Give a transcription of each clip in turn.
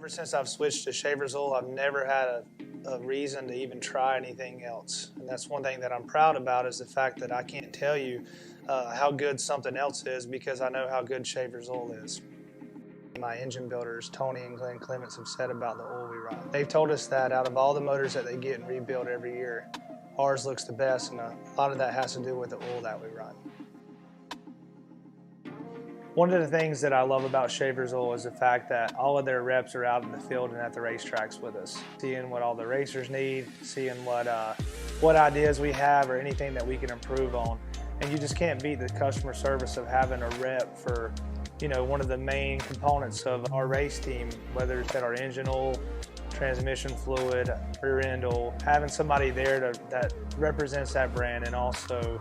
Ever since I've switched to Schaeffer's oil, I've never had a reason to even try anything else. And that's one thing that I'm proud about, is the fact that I can't tell you how good something else is, because I know how good Schaeffer's oil is. My engine builders, Tony and Glenn Clements, have said about the oil we run. They've told us that out of all the motors that they get and rebuild every year, ours looks the best, and a lot of that has to do with the oil that we run. One of the things that I love about Schaeffer's oil is the fact that all of their reps are out in the field and at the racetracks with us, seeing what all the racers need, seeing what ideas we have or anything that we can improve on. And you just can't beat the customer service of having a rep for, you know, one of the main components of our race team, whether it's at our engine oil, transmission fluid, rear end oil. Having somebody there that represents that brand and also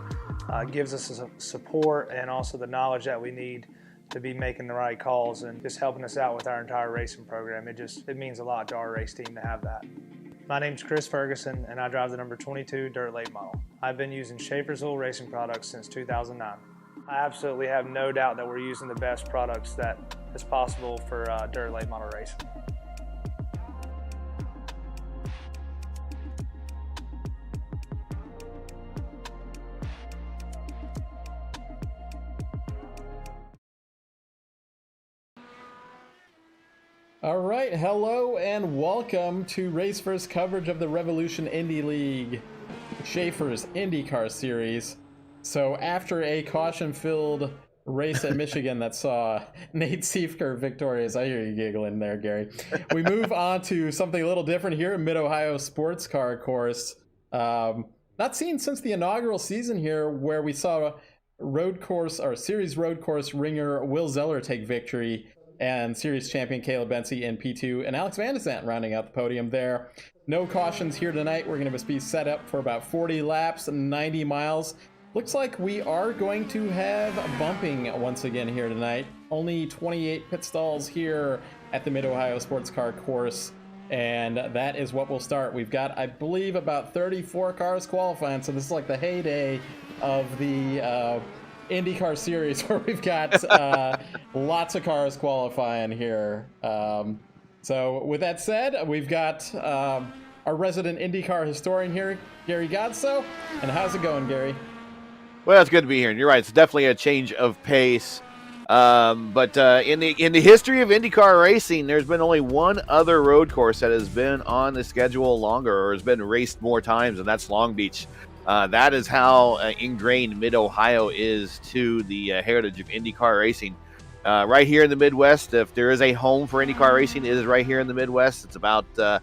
gives us some support and also the knowledge that we need to be making the right calls and just helping us out with our entire racing program. It means a lot to our race team to have that. My name's Chris Ferguson, and I drive the number 22 dirt late model. I've been using Schaeffer's oil racing products since 2009. I absolutely have no doubt that we're using the best products that is possible for dirt late model racing. All right, hello and welcome to Race First coverage of the Revolution Indy League, Schaeffer's IndyCar series. So after a caution-filled race at Michigan that saw Nate Schaeffer victorious, I hear you giggling there, Gary. We move on to something a little different here, Mid-Ohio Sports Car Course. Not seen since the inaugural season here, where we saw series road course ringer Will Zeller take victory, and series champion Caleb Benzie in P2, and Alex Van de Zandt rounding out the podium there. No cautions here tonight. We're going to be set up for about 40 laps, 90 miles. Looks like we are going to have bumping once again here tonight. Only 28 pit stalls here at the Mid-Ohio Sports Car Course, and that is what we'll start. We've got, I believe, about 34 cars qualifying, so this is like the heyday of the IndyCar series, where we've got lots of cars qualifying here. So with that said, we've got our resident IndyCar historian here, Gary Godso. And how's it going, Gary? Well, it's good to be here, and you're right. It's definitely a change of pace. But in the history of IndyCar racing, there's been only one other road course that has been on the schedule longer or has been raced more times, and that's Long Beach. That is how ingrained Mid-Ohio is to the heritage of IndyCar racing. Right here in the Midwest, if there is a home for IndyCar racing, it is right here in the Midwest. It's about the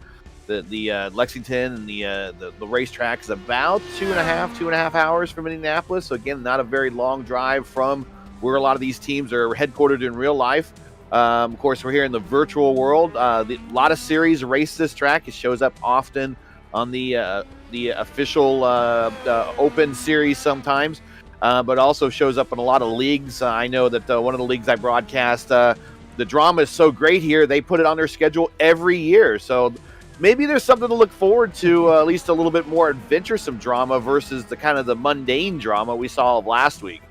Lexington, and the racetrack is about two and a half hours from Indianapolis. So again, not a very long drive from where a lot of these teams are headquartered in real life. Of course, we're here in the virtual world. A lot of series race this track. It shows up often on the official open series sometimes, but also shows up in a lot of leagues. I know that one of the leagues I broadcast, the drama is so great here, they put it on their schedule every year. So maybe there's something to look forward to, at least a little bit more adventuresome drama versus the kind of the mundane drama we saw last week.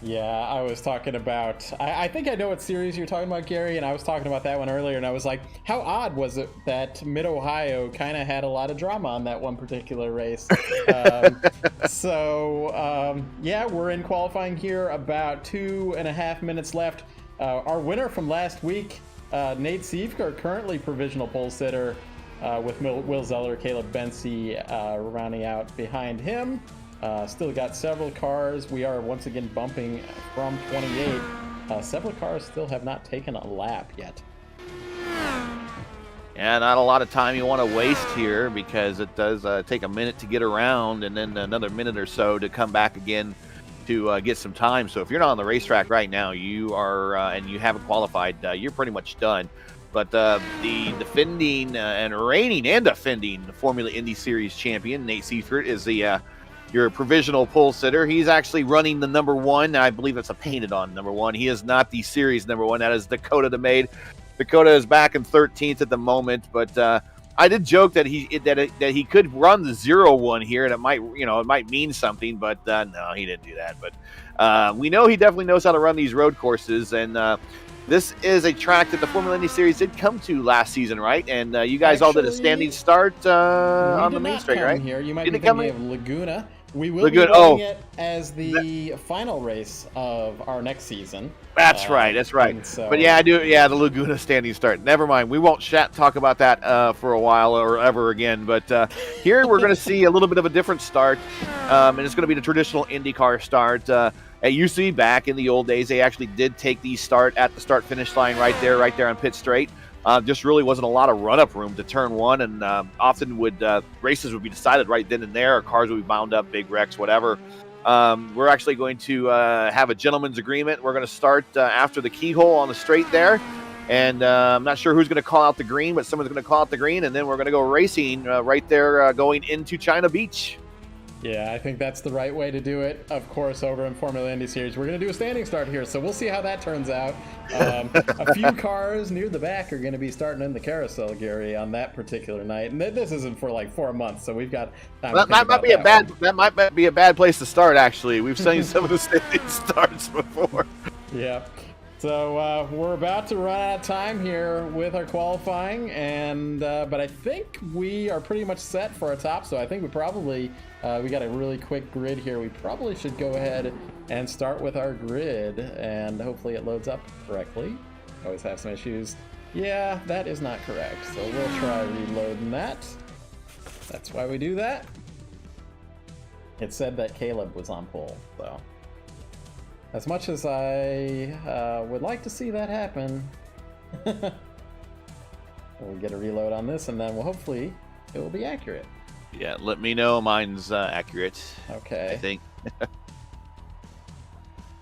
Yeah, I was talking about, I think I know what series you're talking about, Gary, and I was talking about that one earlier, and I was like, how odd was it that Mid-Ohio kind of had a lot of drama on that one particular race? Yeah, we're in qualifying here, about 2.5 minutes left. Our winner from last week, Nate Schaeffer, currently provisional pole sitter, with Will Zeller, Caleb Benzie rounding out behind him. Still got several cars. We are once again bumping from 28. Several cars still have not taken a lap yet. Yeah, not a lot of time you want to waste here, because it does take a minute to get around and then another minute or so to come back again to get some time. So if you're not on the racetrack right now, you are and you haven't qualified, you're pretty much done. But the defending and reigning and defending Formula Indy Series champion, Nate Schaeffer, is your provisional pole sitter. He's actually running the number one. I believe that's a painted on number one. He is not the series number one. That is Dakota DeMade. Dakota is back in 13th at the moment, but I did joke that he could run the 0-1 here, and it might mean something, but no, he didn't do that. But we know he definitely knows how to run these road courses, and This is a track that the Formula Indy Series did come to last season, right? And you guys all did a standing start on the main straight, right? Here. You might Did be it come thinking in? of Laguna. We will Laguna, be running it as the final race of our next season. That's right. That's right. So, but yeah, I do. Yeah, the Laguna standing start. Never mind. We won't talk about that for a while or ever again. But here we're going to see a little bit of a different start, and it's going to be the traditional IndyCar start. It used to be back in the old days. They actually did take the start at the start-finish line right there on pit straight. Just really wasn't a lot of run-up room to turn one, and often races would be decided right then and there, or cars would be bound up, big wrecks, whatever. We're actually going to have a gentleman's agreement. We're going to start after the keyhole on the straight there, and I'm not sure who's going to call out the green, but someone's going to call out the green, and then we're going to go racing right there going into China Beach. Yeah, I think that's the right way to do it. Of course, over in Formula Indy Series, we're going to do a standing start here, so we'll see how that turns out. A few cars near the back are going to be starting in the carousel, Gary, on that particular night. And this isn't for like 4 months, so we've got time. That might be a bad place to start. Actually, we've seen some of the standing starts before. Yeah. So we're about to run out of time here with our qualifying, and but I think we are pretty much set for our top. So I think we probably we got a really quick grid here. We probably should go ahead and start with our grid, and hopefully it loads up correctly. Always have some issues. Yeah, that is not correct. So we'll try reloading that. That's why we do that. It said that Caleb was on pole, so. As much as I would like to see that happen, we'll get a reload on this, and then hopefully it will be accurate. Yeah, let me know. Mine's accurate. Okay. I think.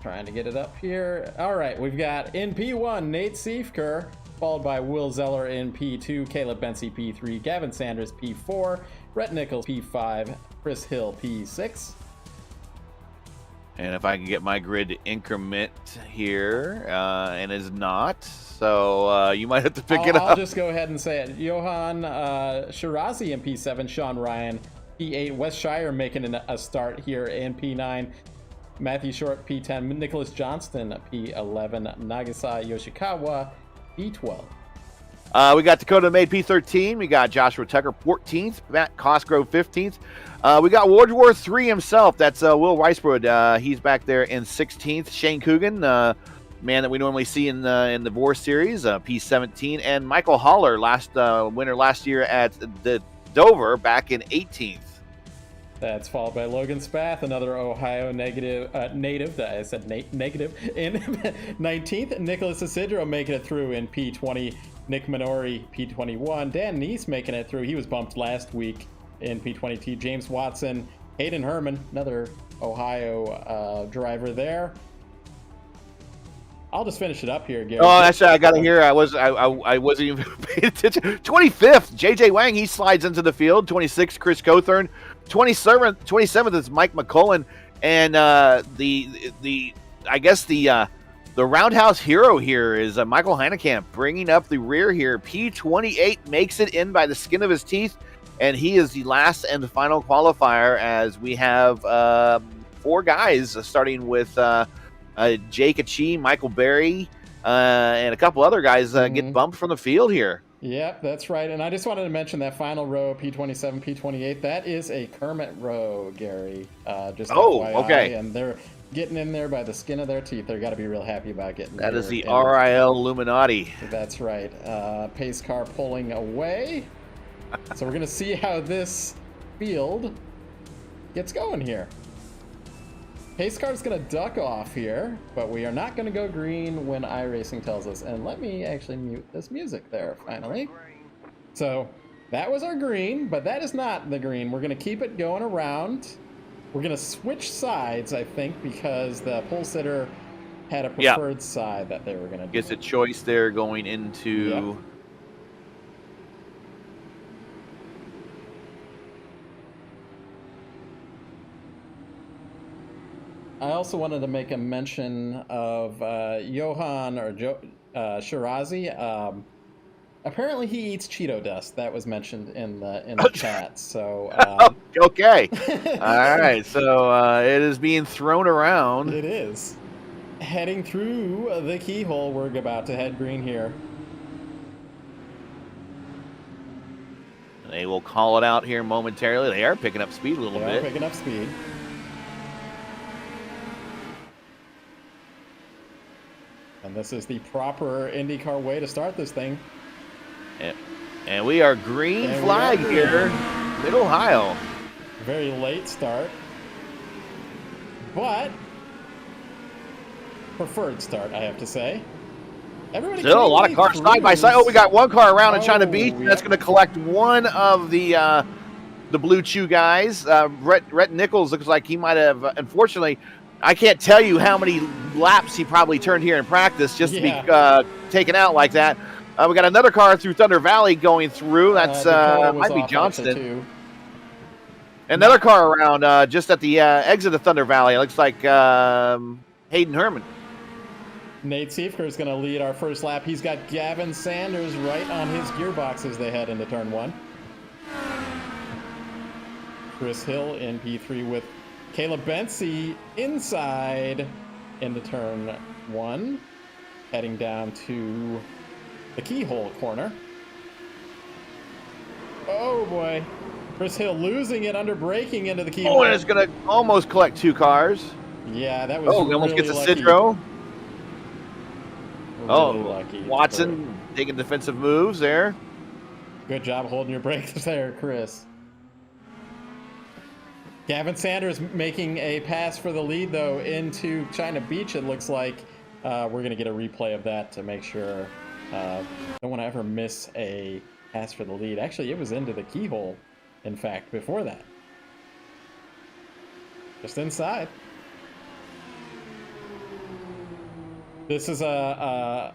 Trying to get it up here. All right, we've got in P1, Nate Schaeffer, followed by Will Zeller in P2, Caleb Bensi P3, Gavin Sanders P4, Brett Nichols P5, Chris Hill P6. And if I can get my grid to increment here, and is not, so you might have to pick it up. I'll just go ahead and say it. Johan Shirazi in P7, Sean Ryan P8, Wes Shire making a start here in P9, Matthew Short P10, Nicholas Johnston P11, Nagisa Yoshikawa P12. We got Dakota Made P13. We got Joshua Tucker 14th. Matt Cosgrove 15th. We got World War III himself. That's Will Weisbrod. He's back there in 16th. Shane Coogan, man that we normally see in the VOR series, P17. And Michael Haller, winner last year at the Dover, back in 18th. That's followed by Logan Spath, another Ohio native. I said negative in 19th. Nicholas Isidro making it through in P20. Nick Minori, P21. Dan Neese making it through. He was bumped last week in P22. James Watson, Hayden Herman, another Ohio driver there. I'll just finish it up here, Gary. Oh, actually, I got to hear. I wasn't even paying attention. 25th, JJ Wang. He slides into the field. 26th, Chris Cothern. 27th is Mike McCullen, and the roundhouse hero here is Michael Heineken bringing up the rear here. P28 makes it in by the skin of his teeth, and he is the last and final qualifier as we have 4 guys starting with Jake Achi, Michael Berry, and a couple other guys get bumped from the field here. Yep, that's right. And I just wanted to mention that final row, P27, P28, that is a Kermit row, Gary. Just FYI, okay. And they're getting in there by the skin of their teeth. They've got to be real happy about getting that is the RIL Illuminati. That's right. Pace car pulling away. So we're going to see how this field gets going here. Pace car's going to duck off here, but we are not going to go green when iRacing tells us. And let me actually mute this music there, finally. So that was our green, but that is not the green. We're going to keep it going around. We're going to switch sides, I think, because the pole sitter had a preferred side that they were going to do. Gets a choice there going into... Yep. I also wanted to make a mention of Johan Shirazi. Apparently, he eats Cheeto dust. That was mentioned in the chat. So okay, all right. So it is being thrown around. It is. heading through the keyhole. We're about to head green here. They will call it out here momentarily. They are picking up speed a little bit. Picking up speed. And this is the proper IndyCar way to start this thing. And we are green flag here, Mid-Ohio. Very late start. But preferred start, I have to say. Everybody still a lot of cars side by side. Oh, we got one car around in China Beach. Yeah. That's going to collect one of the Blue Chew guys. Rhett Nichols looks like he might have, unfortunately, I can't tell you how many laps he probably turned here in practice just to be taken out like that. We got another car through Thunder Valley going through. That's might be Johnston. Another car around just at the exit of Thunder Valley. It looks like Hayden Herman. Nate Schaeffer is going to lead our first lap. He's got Gavin Sanders right on his gearbox as they head into turn 1. Chris Hill in P3 with Caleb Bensey inside into turn 1, heading down to the keyhole corner. Oh boy. Chris Hill losing it under braking into the keyhole. Oh, and it's going to almost collect 2 cars. Yeah, that was we almost really get to lucky. Sidro. Really lucky. Watson taking defensive moves there. Good job holding your brakes there, Chris. Gavin Sanders making a pass for the lead, though, into China Beach, it looks like. We're going to get a replay of that to make sure. Don't want to ever miss a pass for the lead. Actually, it was into the keyhole, in fact, before that. Just inside. This is a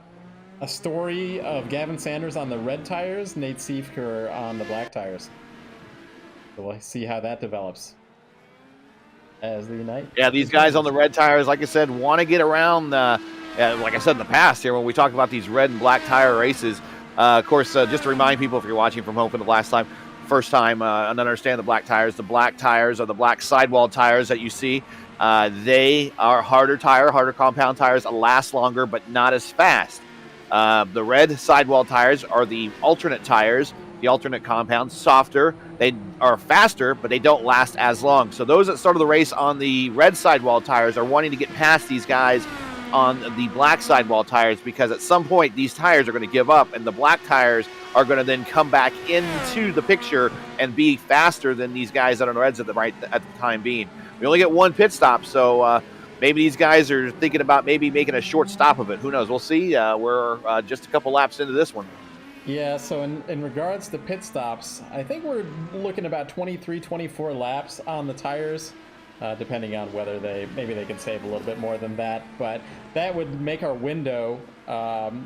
story of Gavin Sanders on the red tires, Nate Schaeffer on the black tires. So we'll see how that develops as the night. Yeah, these guys on the red tires, like I said, want to get around, like I said in the past here when we talk about these red and black tire races. Of course, just to remind people, if you're watching from home for the first time, and understand the black tires are the black sidewall tires that you see. They are harder compound tires, last longer, but not as fast. The red sidewall tires are the alternate tires, the alternate compound, softer. They are faster, but they don't last as long. So those that started the race on the red sidewall tires are wanting to get past these guys on the black sidewall tires, because at some point these tires are going to give up, and the black tires are going to then come back into the picture and be faster than these guys that are on the reds at the time being. We only get one pit stop, so maybe these guys are thinking about maybe making a short stop of it. Who knows? We'll see. We're just a couple laps into this one. Yeah, so in regards to pit stops, I think we're looking about 23, 24 laps on the tires, depending on whether maybe they can save a little bit more than that. But that would make our window,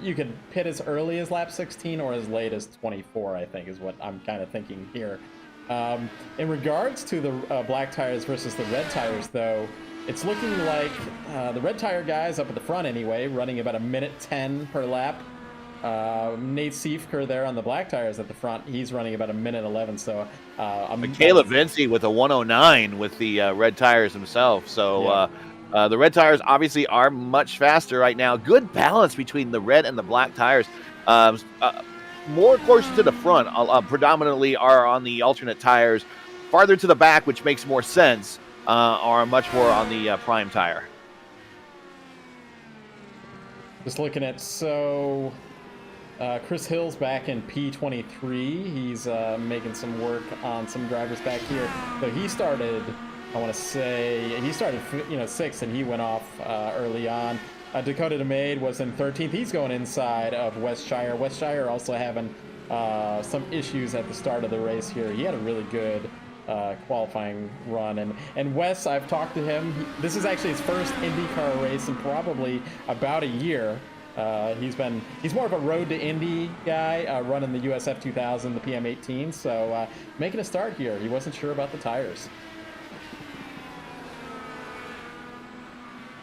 you could pit as early as lap 16 or as late as 24, I think, is what I'm kind of thinking here. In regards to the black tires versus the red tires, though, it's looking like the red tire guys up at the front anyway, running about 1:10 per lap. Nate Schaeffer there on the black tires at the front, he's running about 1:11. So Caleb Vincey with a 109 with the red tires himself. So the red tires obviously are much faster right now. Good balance between the red and the black tires. More closer to the front, predominantly are on the alternate tires. Farther to the back, which makes more sense, are much more on the prime tire. Just looking at, Chris Hill's back in P23. He's making some work on some drivers back here. So he started, sixth, and he went off early on. Dakota DeMade was in 13th. He's going inside of Westshire. Westshire also having some issues at the start of the race here. He had a really good qualifying run. And Wes, I've talked to him. This is actually his first IndyCar race in probably about a year. He's more of a road to Indy guy, running the USF 2000, the PM18. So making a start here. He wasn't sure about the tires.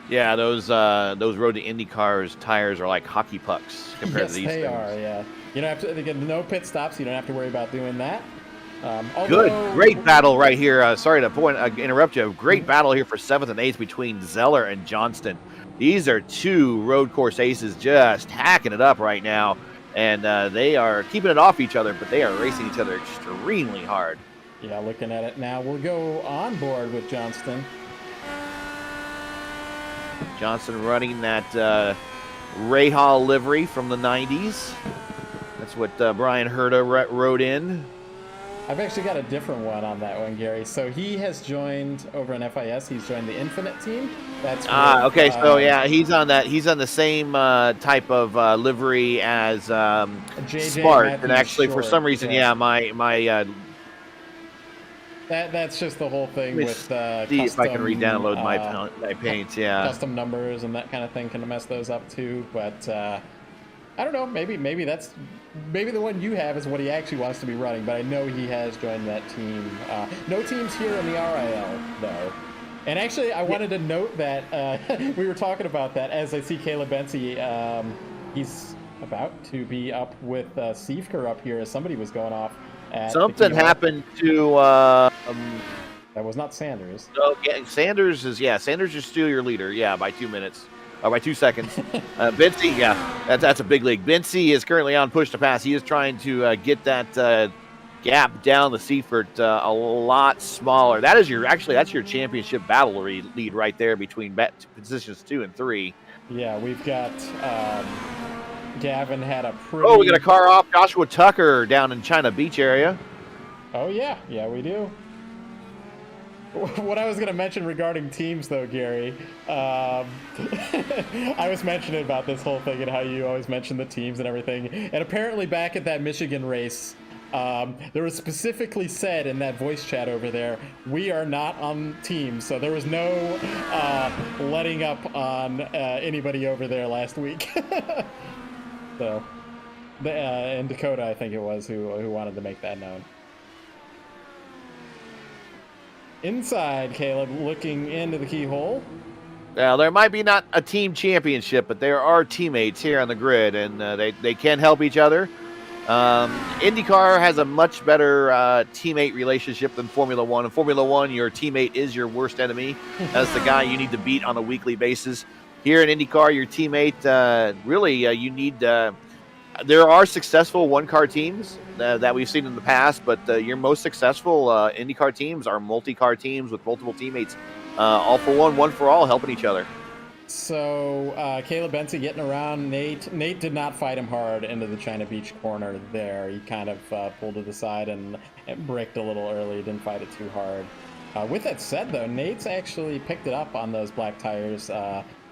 Yeah, those road to Indy cars tires are like hockey pucks compared to these things. Yes, they are. Yeah, you don't have to. Again, no pit stops. You don't have to worry about doing that. Great battle right here. Sorry to interrupt you. Great battle here for 7th and 8th between Zeller and Johnston. These are two road course aces just hacking it up right now. And they are keeping it off each other, but they are racing each other extremely hard. Yeah, looking at it now, we'll go on board with Johnston. Johnson running that Rahal livery from the 90s. That's what Brian Herta wrote in. I've actually got a different one on that one, Gary. So he has joined over in FIS. He's joined the Infinite team. That's okay. So yeah, he's on that. He's on the same type of livery as Smart. And actually, for some reason, yeah, my that's just the whole thing with see custom, if I can re-download my paints. Yeah, custom numbers and that kind of thing can mess those up too. But I don't know. Maybe the one you have is what he actually wants to be running. But I know he has joined that team. No teams here in the RIL though. And actually, I wanted to note that we were talking about that as I see Caleb Bensi. He's about to be up with Schaeffer up here as somebody was going off. Something happened to. That was not Sanders. Okay, Sanders is still your leader. Yeah, by 2 minutes. By 2 seconds. Bensi, yeah, that's a big league. Bensi is currently on push to pass. He is trying to get that gap down the Seaford a lot smaller. That's your championship battle lead right there between positions 2 and 3. Yeah, we've got Gavin had a pretty. Oh, we got a car off Joshua Tucker down in China Beach area. Oh yeah, we do. What I was going to mention regarding teams, though, Gary, I was mentioning about this whole thing and how you always mention the teams and everything. And apparently back at that Michigan race, there was specifically said in that voice chat over there, we are not on teams. So there was no letting up on anybody over there last week. So, in Dakota, I think it was, who wanted to make that known. Inside, Caleb, looking into the keyhole. Now, there might be not a team championship, but there are teammates here on the grid, and they can help each other. IndyCar has a much better teammate relationship than Formula One. In Formula One, your teammate is your worst enemy. That's the guy you need to beat on a weekly basis. Here in IndyCar, your teammate, you need... there are successful one-car teams that we've seen in the past, but your most successful IndyCar teams are multi-car teams with multiple teammates, all for one for all, helping each other. So Caleb Bensi getting around Nate. Nate did not fight him hard into the China Beach corner there. He kind of pulled to the side and braked a little early, didn't fight it too hard. With that said, though, Nate's actually picked it up on those black tires.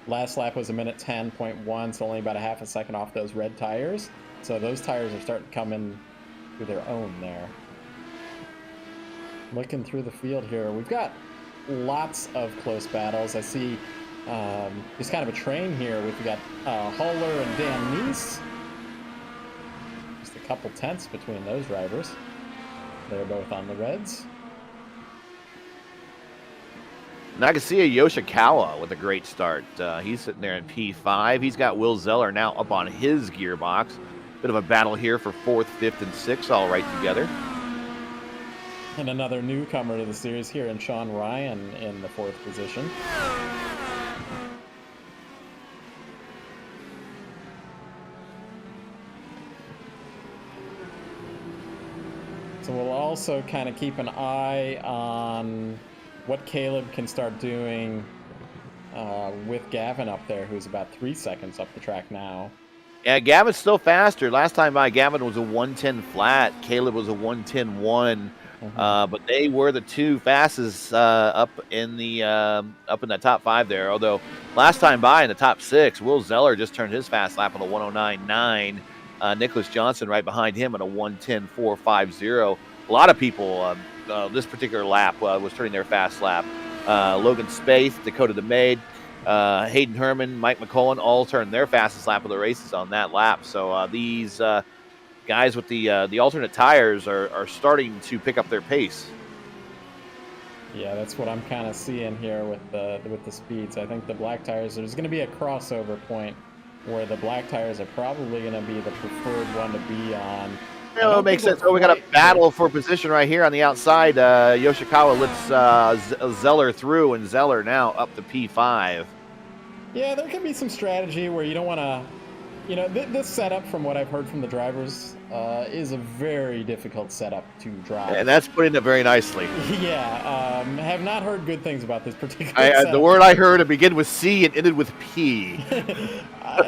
Last lap was 1:10.1, so only about a half a second off those red tires. So those tires are starting to come in to their own there. Looking through the field here, we've got lots of close battles. I see just kind of a train here. We've got Huller and Dan Neese. Just a couple tenths between those drivers. They're both on the reds. Nagasiya Yoshikawa with a great start. He's sitting there in P5. He's got Will Zeller now up on his gearbox. Bit of a battle here for 4th, 5th, and 6th all right together. And another newcomer to the series here in Sean Ryan in the 4th position. So we'll also kind of keep an eye on what Caleb can start doing with Gavin up there, who's about 3 seconds up the track now. Yeah, Gavin's still faster. Last time by, Gavin was a 1:10 flat. Caleb was a 1:10.1. But they were the two fastest up in that top 5 there. Although last time by in the top 6, Will Zeller just turned his fast lap on a 1:09.9. Nicholas Johnson right behind him at a 1:10.450. A lot of people this particular lap was turning their fast lap. Logan Spaeth, Dakota DeMaid, Hayden Herman, Mike McCullen all turned their fastest lap of the races on that lap. So these guys with the alternate tires are starting to pick up their pace. Yeah, that's what I'm kind of seeing here with the speeds. I think the black tires, there's going to be a crossover point where the black tires are probably going to be the preferred one to be on. Yeah, it makes sense. Oh, we got a battle for position right here on the outside. Yoshikawa lets Zeller through, and Zeller now up to P5. Yeah, there can be some strategy where you don't want to, this setup, from what I've heard from the drivers, is a very difficult setup to drive. And that's putting it very nicely. Yeah, have not heard good things about this particular setup. The word I heard, it began with C and ended with P.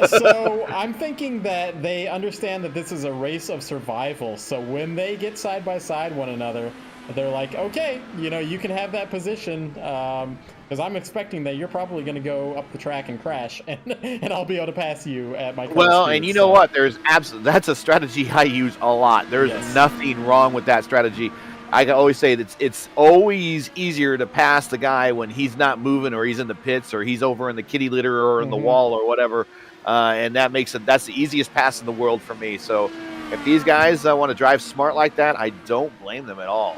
So I'm thinking that they understand that this is a race of survival. So when they get side by side one another, they're like, okay, you can have that position, because I'm expecting that you're probably going to go up the track and crash, and I'll be able to pass you at my well, speed, and you know what? That's a strategy I use a lot. There's nothing wrong with that strategy. I can always say that it's always easier to pass the guy when he's not moving, or he's in the pits, or he's over in the kitty litter, or in the wall, or whatever. And that's the easiest pass in the world for me. So if these guys want to drive smart like that, I don't blame them at all.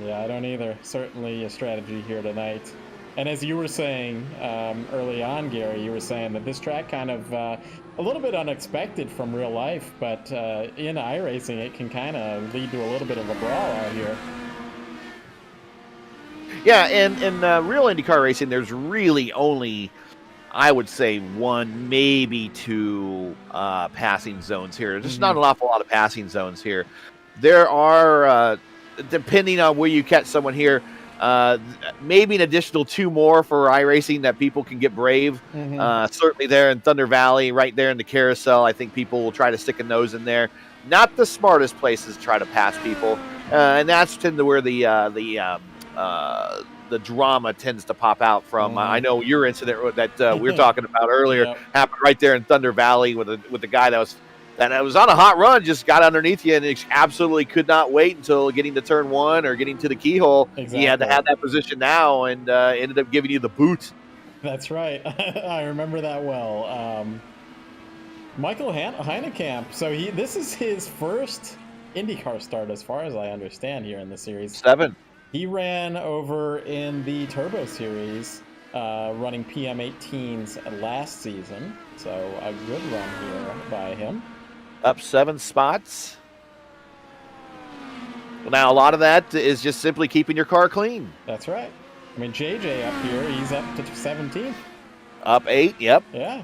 Yeah, I don't either. Certainly a strategy here tonight. And as you were saying early on, Gary, you were saying that this track kind of a little bit unexpected from real life, but in iRacing it can kind of lead to a little bit of a brawl out here. Yeah, and in real IndyCar racing, there's really only, I would say, one, maybe two passing zones here. There's not an awful lot of passing zones here. There are, depending on where you catch someone here, maybe an additional two more for iRacing that people can get brave. Certainly there in Thunder Valley, right there in the carousel, I think people will try to stick a nose in there. Not the smartest places to try to pass people, and that's tend to where the drama tends to pop out from. I know your incident that we were talking about earlier happened right there in Thunder Valley with the guy that was on a hot run, just got underneath you, and it absolutely could not wait until getting to turn one or getting to the keyhole. Exactly. He had to have that position now, and ended up giving you the boot. That's right. I remember that well. Michael Heineken. So this is his first IndyCar start, as far as I understand, here in the series. 7. He ran over in the Turbo Series, running PM18s last season. So a good run here by him. Up 7 spots. Well, now a lot of that is just simply keeping your car clean. That's right. I mean, JJ up here, he's up to 17th. Up 8, yep. Yeah.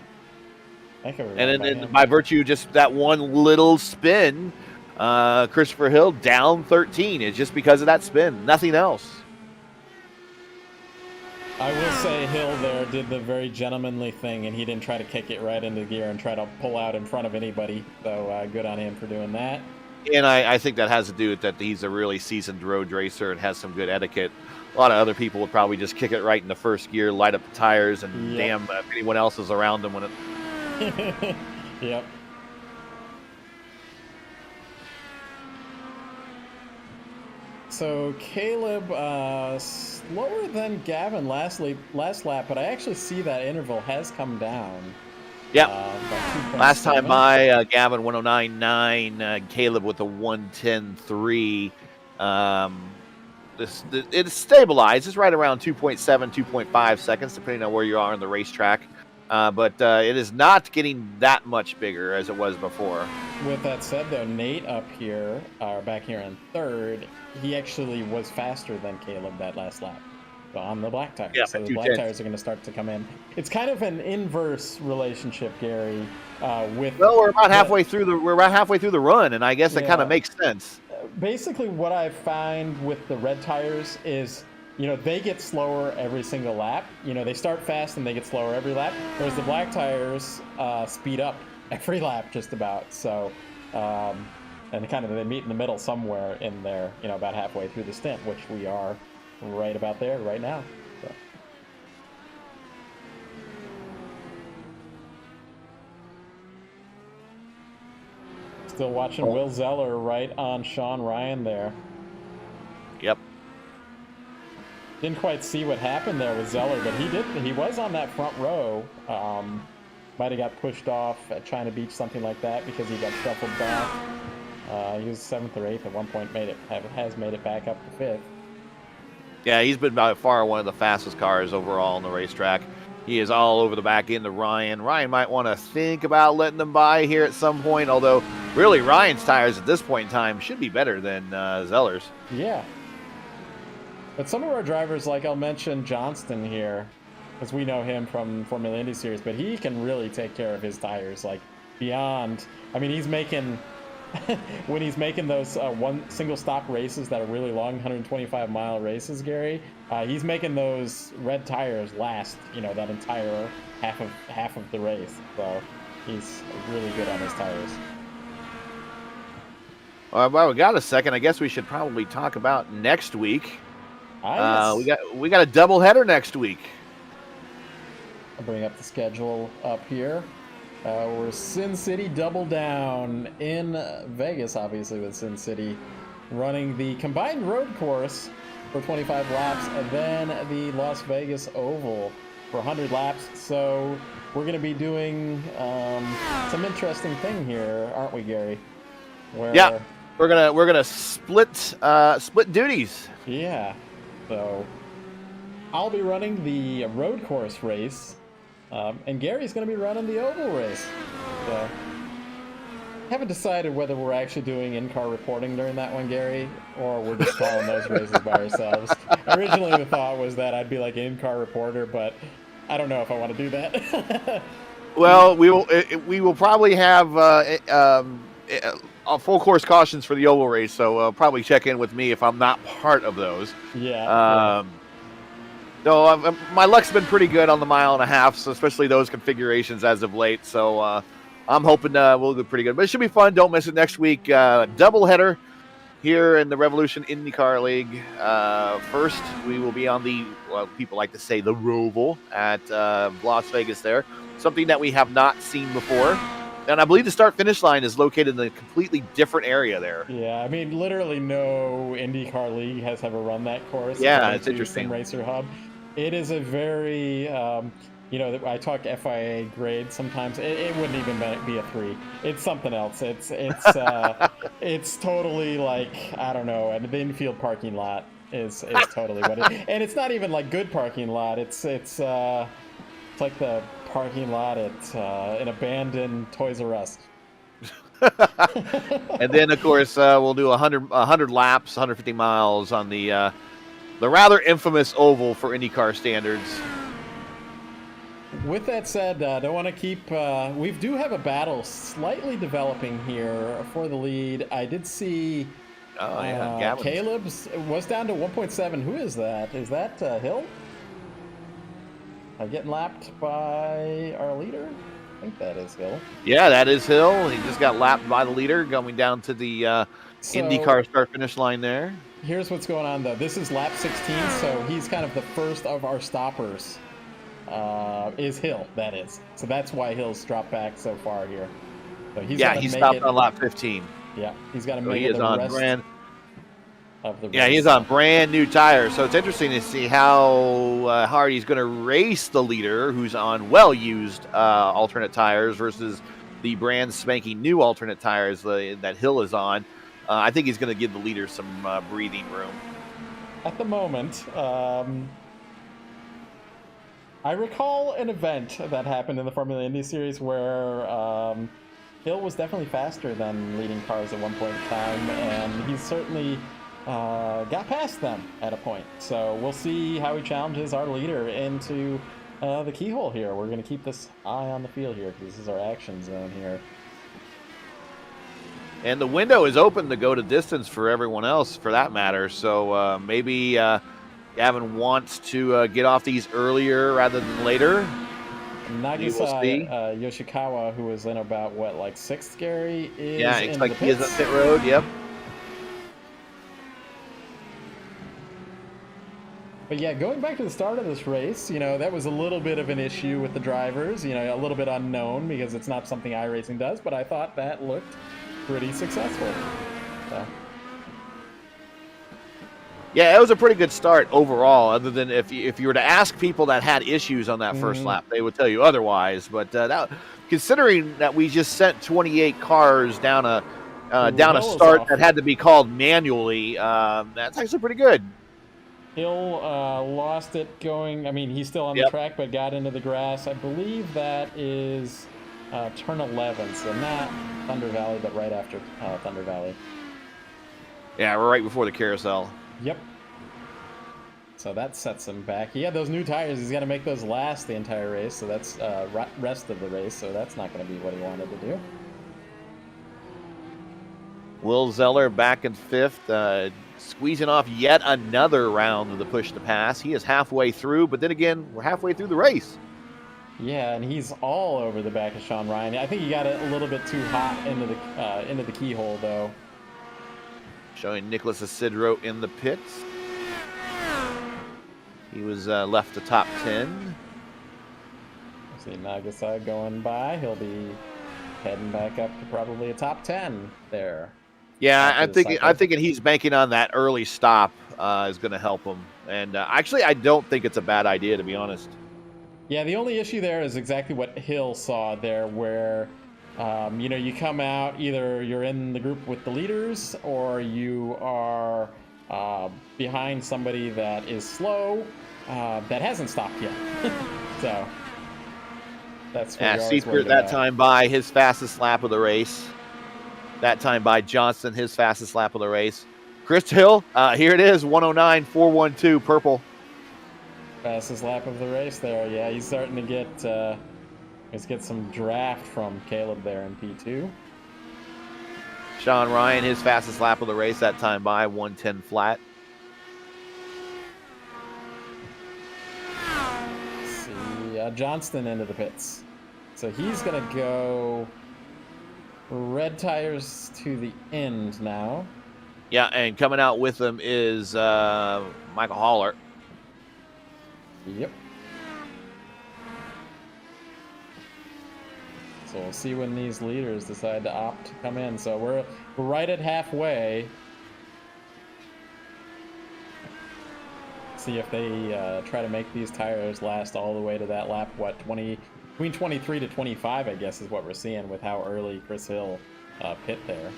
And then by virtue of just that one little spin, Christopher Hill down 13. It's just because of that spin, nothing else. I will say Hill there did the very gentlemanly thing, and he didn't try to kick it right into gear and try to pull out in front of anybody. So good on him for doing that. And I think that has to do with that he's a really seasoned road racer and has some good etiquette. A lot of other people would probably just kick it right in the first gear, light up the tires, and damn if anyone else is around them when it... Yep. So Caleb slower than Gavin last lap, but I actually see that interval has come down. Yep. Last time by Gavin 109.9, Caleb with a 110.3. It's stabilized. It's right around 2.7, 2.5 seconds, depending on where you are on the racetrack. But it is not getting that much bigger as it was before. With that said, though, Nate up here, back here in third, he actually was faster than Caleb that last lap on the black tires. Yeah, so the black tires are going to start to come in. It's kind of an inverse relationship, Gary. We're about halfway through the run, and I guess that kind of makes sense. Basically, what I find with the red tires is, they get slower every single lap. They start fast and they get slower every lap. Whereas the black tires speed up every lap just about. So, and kind of they meet in the middle somewhere in there, about halfway through the stint, which we are right about there right now. So. Still watching Will Zeller right on Sean Ryan there. Yep. Didn't quite see what happened there with Zeller, but he was on that front row. Might have got pushed off at China Beach, something like that, because he got shuffled back. He was 7th or 8th at one point, has made it back up to 5th. Yeah, he's been by far one of the fastest cars overall on the racetrack. He is all over the back end of Ryan. Ryan might want to think about letting them by here at some point, although really Ryan's tires at this point in time should be better than Zeller's. Yeah. But some of our drivers, like I'll mention Johnston here, because we know him from Formula Indy Series, but he can really take care of his tires, like beyond. I mean, he's making when he's making those one single stop races that are really long, 125-mile races, Gary. He's making those red tires last, that entire half of the race. So he's really good on his tires. Well, we got a second. I guess we should probably talk about next week. Yes. We got a doubleheader next week. I'll bring up the schedule up here. We're Sin City Double Down in Vegas, obviously, with Sin City running the combined road course for 25 laps, and then the Las Vegas Oval for 100 laps. So we're going to be doing some interesting thing here, aren't we, Gary? Yeah, we're gonna split duties. Yeah. So I'll be running the road course race. And Gary's going to be running the oval race. So, haven't decided whether we're actually doing in-car reporting during that one, Gary, or we're just calling those races by ourselves. Originally, the thought was that I'd be like an in-car reporter, but I don't know if I want to do that. Well, we will probably have full course cautions for the oval race, so probably check in with me if I'm not part of those. Yeah. No, my luck's been pretty good on the 1.5 miles, so especially those configurations as of late. So I'm hoping we'll do pretty good. But it should be fun. Don't miss it next week. Doubleheader here in the Revolution IndyCar League. First, we will be on the, people like to say, the Roval at Las Vegas there. Something that we have not seen before. And I believe the start-finish line is located in a completely different area there. Yeah, I mean, literally no IndyCar League has ever run that course. Yeah, it's interesting. Sim Racer Hub. It is a very, I talk FIA grade sometimes. It wouldn't even be a 3. It's something else. It's totally like, I don't know, an infield parking lot is totally what it is. And it's not even like good parking lot. It's like the parking lot at an abandoned Toys R Us. And then, of course, we'll do 100 laps, 150 miles on the rather infamous oval for IndyCar standards. With that said, I don't want to keep... we do have a battle slightly developing here for the lead. I did see Caleb's was down to 1.7. Who is that? Is that Hill? Getting lapped by our leader? I think that is Hill. Yeah, that is Hill. He just got lapped by the leader going down to the IndyCar start-finish line there. Here's what's going on, though. This is lap 16, so he's kind of the first of our stoppers. Is Hill, that is. So that's why Hill's dropped back so far here. So he stopped on lap 15. Yeah, he's got to make it the rest of the race. Yeah, he's on brand new tires, so it's interesting to see how hard he's going to race the leader, who's on well-used alternate tires, versus the brand spanking new alternate tires that Hill is on. I think he's going to give the leader some breathing room. At the moment, I recall an event that happened in the Formula Indy Series where Hill was definitely faster than leading cars at one point in time, and he certainly got past them at a point. So we'll see how he challenges our leader into the keyhole here. We're going to keep this eye on the field here because this is our action zone here. And the window is open to go to distance for everyone else, for that matter. So maybe Gavin wants to get off these earlier rather than later. Nagisa Yoshikawa, who was in about, like 6th, Gary, is it's like he is on pit road, yep. But yeah, going back to the start of this race, that was a little bit of an issue with the drivers, a little bit unknown because it's not something iRacing does, but I thought that looked pretty successful. So. Yeah, it was a pretty good start overall, other than if you were to ask people that had issues on that first lap, they would tell you otherwise. But considering that we just sent 28 cars down a start that had to be called manually, that's actually pretty good. Hill lost it going, he's still on the track, but got into the grass. I believe that is turn 11, so not Thunder Valley, but right after Thunder Valley. Yeah, we're right before the carousel. Yep. So that sets him back. He had those new tires. He's got to make those last the entire race. So that's rest of the race. So that's not going to be what he wanted to do. Will Zeller back in 5th, squeezing off yet another round of the push to pass. He is halfway through, but then again, we're halfway through the race. Yeah, and he's all over the back of Sean Ryan. I think he got it a little bit too hot into the keyhole, though. Showing Nicholas Isidro in the pits. He was left the top 10. See Nagasa going by. He'll be heading back up to probably a top 10 there. Yeah, I'm thinking he's banking on that early stop is going to help him. And actually, I don't think it's a bad idea, to be honest. Yeah, the only issue there is exactly what Hill saw there, where you come out, either you're in the group with the leaders or you are behind somebody that is slow that hasn't stopped yet. So that's what Seifert that time by his fastest lap of the race. That time by Johnson, his fastest lap of the race. Chris Hill, here it is, 109.412 purple. Fastest lap of the race there. Yeah, he's starting to get some draft from Caleb there in P2. Sean Ryan, his fastest lap of the race, that time by 110 flat. Let's see, Johnston into the pits. So he's going to go red tires to the end now. Yeah, and coming out with them is Michael Haller. Yep. So we'll see when these leaders decide to opt to come in. So we're right at halfway. See if they try to make these tires last all the way to that lap. Between 23 to 25, I guess, is what we're seeing with how early Chris Hill pit there.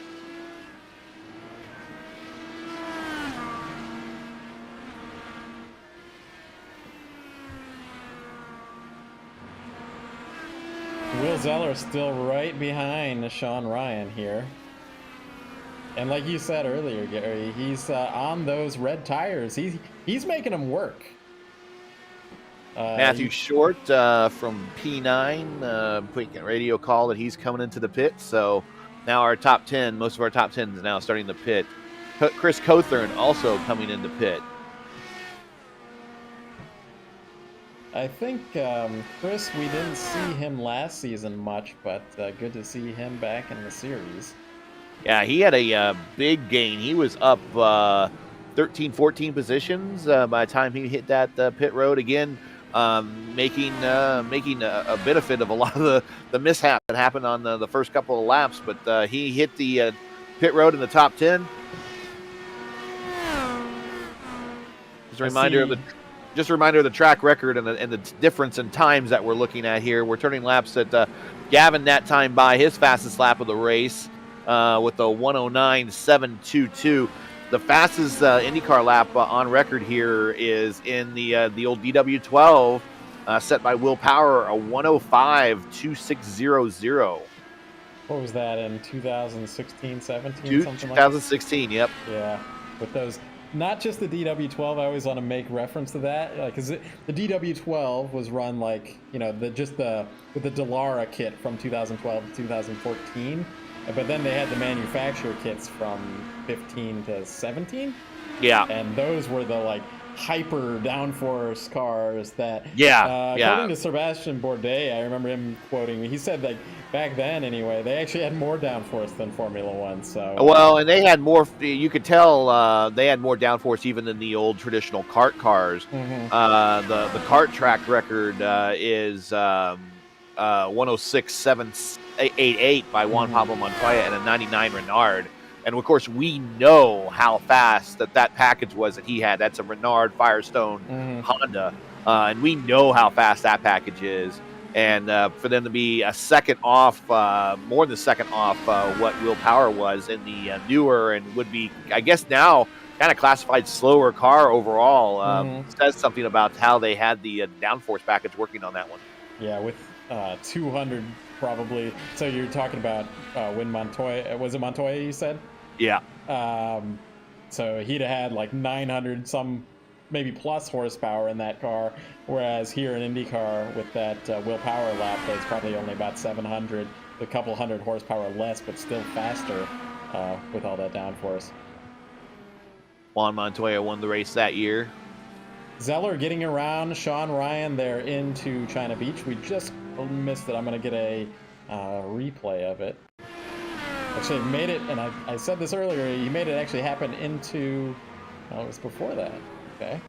Will Zeller still right behind Sean Ryan here. And like you said earlier, Gary, he's on those red tires. He's making them work. Matthew Short from P9, putting a radio call that he's coming into the pit. So now our top 10, most of our top 10 is now starting the pit. Chris Cothern also coming into pit. I think Chris, we didn't see him last season much, but good to see him back in the series. Yeah, he had a big gain. He was up 13, 14 positions by the time he hit that pit road again, making a benefit of a lot of the mishap that happened on the first couple of laps. But he hit the pit road in the top 10. Just a reminder of the track record and the difference in times that we're looking at here. We're turning laps at Gavin that time by his fastest lap of the race with the 109.722. The fastest IndyCar lap on record here is in the old DW12 set by Will Power, a 105.2600. What was that in 2016, 17? 2016, yep. Yeah, with those. Not just the DW12, I always want to make reference to that, because the DW12 was run with the Dallara kit from 2012 to 2014, but then they had the manufacturer kits from 15 to 17. Yeah. And those were the hyper downforce cars that according to Sebastian Bourdais, I remember him quoting me, he said back then anyway, they actually had more downforce than Formula One. So and they had more, you could tell they had more downforce even than the old traditional kart cars. Mm-hmm. The kart track record is 106.788 by Juan Pablo Montoya and a 99 Renard. And of course, we know how fast that package was that he had. That's a Renard Firestone Honda. And we know how fast that package is. And for them to be a second off, more than a second off what Will Power was in the newer and would be, I guess now, kind of classified slower car overall, says something about how they had the downforce package working on that one. Yeah, with 200 probably. So you're talking about when Montoya, was it Montoya you said? Yeah. So he'd have had 900 some maybe plus horsepower in that car, whereas here in IndyCar with that Will Power lap, that's probably only about 700, a couple hundred horsepower less, but still faster with all that downforce. Juan Montoya won the race that year. Zeller getting around Sean Ryan there into China Beach. We just missed it. I'm going to get a replay of it. Actually, he made it, and I said this earlier, he made it actually happen into, oh, it was before that. Okay.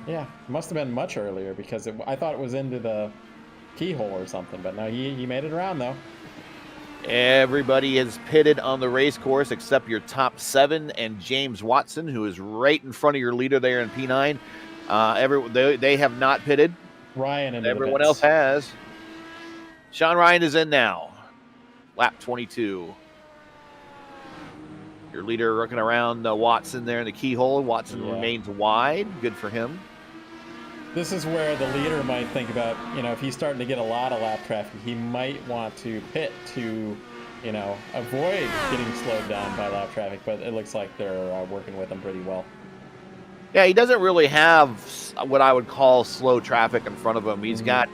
Yeah, it must have been much earlier because I thought it was into the keyhole or something, but no, he made it around though. Everybody is pitted on the race course except your top 7 and James Watson, who is right in front of your leader there in P9. They have not pitted. Ryan and everyone else has. Sean Ryan is in now. Lap 22. Your leader looking around Watson there in the keyhole. Watson remains wide. Good for him. This is where the leader might think about, if he's starting to get a lot of lap traffic, he might want to pit to, avoid getting slowed down by lap traffic, but it looks like they're working with him pretty well. Yeah, he doesn't really have what I would call slow traffic in front of him. He's got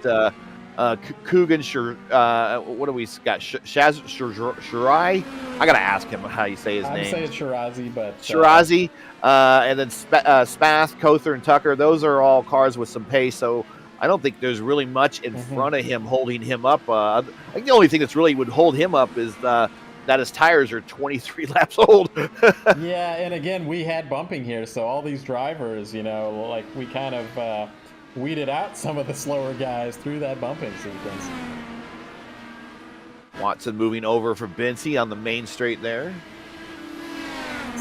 Coogan, what do we got? Shirai? I got to ask him how you say his name. I say it's Shirazi, but... Shirazi, and then Spath, Kother, and Tucker. Those are all cars with some pace, so I don't think there's really much in front of him holding him up. I think the only thing that's really would hold him up is that his tires are 23 laps old. Yeah, and again, we had bumping here, so all these drivers, we kind of... weeded out some of the slower guys through that bumping sequence. Watson moving over for Bincy on the main straight there.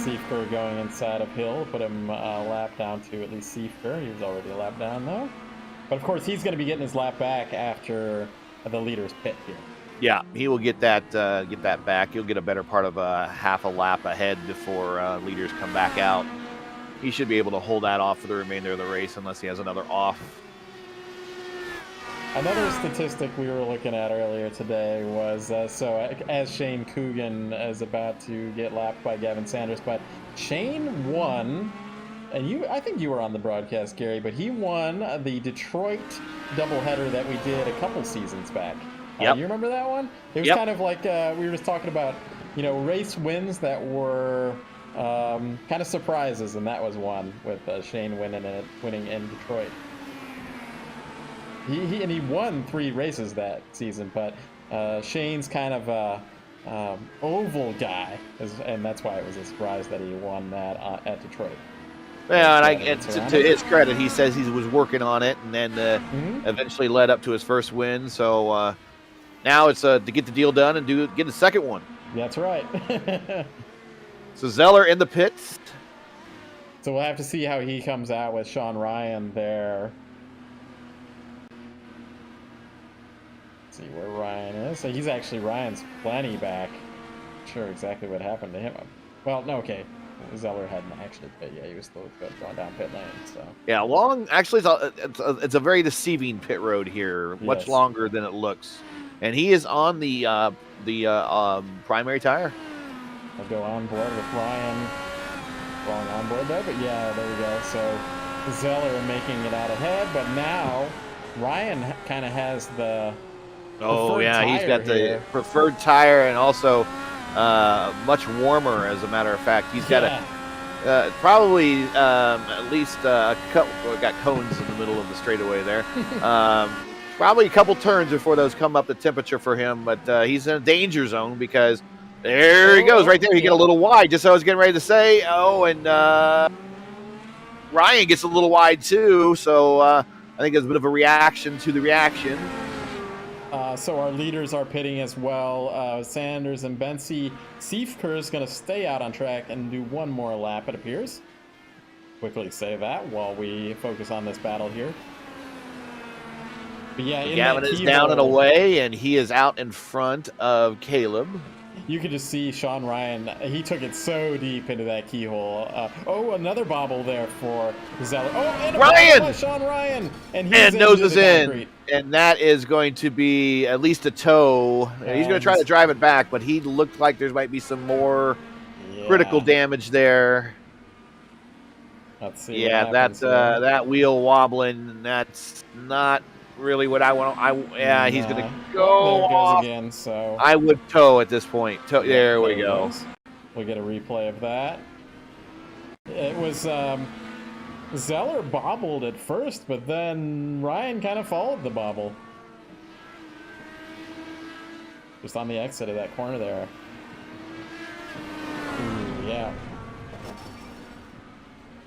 Schaeffer going inside of Hill, put him a lap down to at least Schaeffer. He was already a lap down though. But of course, he's going to be getting his lap back after the leader's pit here. Yeah, he will get that back. He'll get a better part of half a lap ahead before leaders come back out. He should be able to hold that off for the remainder of the race unless he has another off. Another statistic we were looking at earlier today was, as Shane Coogan is about to get lapped by Gavin Sanders, but Shane won, and I think you were on the broadcast, Gary, but he won the Detroit doubleheader that we did a couple seasons back. Yep. You remember that one? It was kind of like we were just talking about, race wins that were... kind of surprises, and that was one with Shane winning in Detroit. He won 3 races that season, but Shane's kind of a oval guy, and that's why it was a surprise that he won that at Detroit. Yeah, and to his credit, he says he was working on it, and then eventually led up to his first win. So now it's to get the deal done and get the second one. That's right. So Zeller in the pits. So we'll have to see how he comes out with Sean Ryan there. Let's see where Ryan is. So Ryan's plenty back. Not sure exactly what happened to him. Well, no, okay. Zeller hadn't actually pit. Yeah, he was still going down pit lane. So yeah, Actually, it's a very deceiving pit road here. Much longer than it looks, and he is on the primary tire. I'll go on board with Ryan. Wrong on board there, but yeah, there we go. So Zeller making it out ahead, but now Ryan kind of has the he's got the preferred tire, and also much warmer, as a matter of fact. He's got probably at least got cones in the middle of the straightaway there. Probably a couple turns before those come up the temperature for him, but he's in a danger zone because there he goes right there. He got a little wide, just as I was getting ready to say. Oh, and Ryan gets a little wide too, so I think it's a bit of a reaction to the reaction. So our leaders are pitting as well. Sanders and Bensi. Schaeffer is going to stay out on track and do one more lap, it appears. Quickly say that while we focus on this battle here. But yeah, Gavin is down and away, and he is out in front of Caleb. You could just see Sean Ryan. He took it so deep into that keyhole. Another bobble there for Zeller. Oh, and Ryan! By Sean Ryan! And noses in. And that is going to be at least a toe. He's going to try to drive it back, but he looked like there might be some more critical damage there. Let's see. Yeah, that wheel wobbling. That's not really what I want. Yeah, he's gonna go there it goes off. again. So I would tow at this point. There we he go. goes. We get a replay of that. It was Zeller bobbled at first, but then Ryan kind of followed the bobble. Just on the exit of that corner there. Ooh, yeah.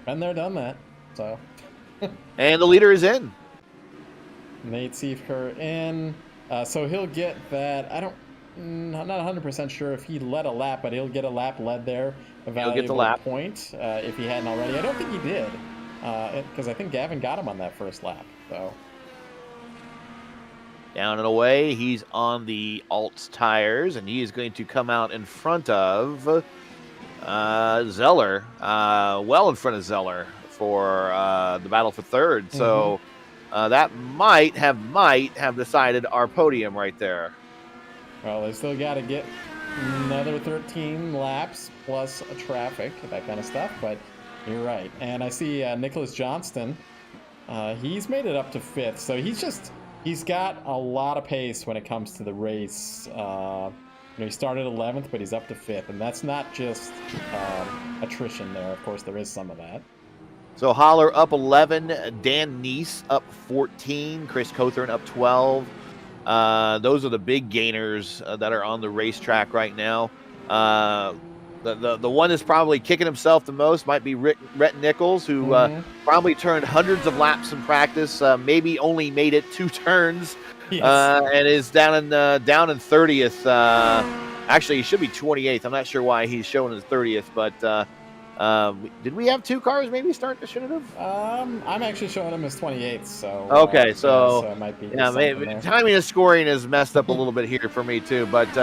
Been there, done that. So. And the leader is in. Nate Schaeffer in. So he'll get that. I'm not 100% sure if he led a lap, but he'll get a lap led there. A He'll get the lap point if he hadn't already. I don't think he did, because I think Gavin got him on that first lap. So down and away, he's on the Alts tires, and he is going to come out in front of Zeller, well in front of Zeller for the battle for third. So that might have decided our podium right there. Well, they still got to get another 13 laps plus traffic, that kind of stuff, but you're right. And I see Nicholas Johnston, he's made it up to 5th, so he's got a lot of pace when it comes to the race. He started 11th, but he's up to 5th, and that's not just attrition there. Of course, there is some of that. So Holler up 11, Dan Neese up 14, Chris Cothran up 12. Those are the big gainers that are on the racetrack right now. The one that's probably kicking himself the most might be Rhett Nichols, who probably turned hundreds of laps in practice, maybe only made it 2 turns, and is down in 30th. Actually, he should be 28th. I'm not sure why he's showing his 30th, but did we have 2 cars maybe start the should have? I'm actually showing him as 28th, so okay, so it might be maybe timing of scoring is messed up a little bit here for me too. But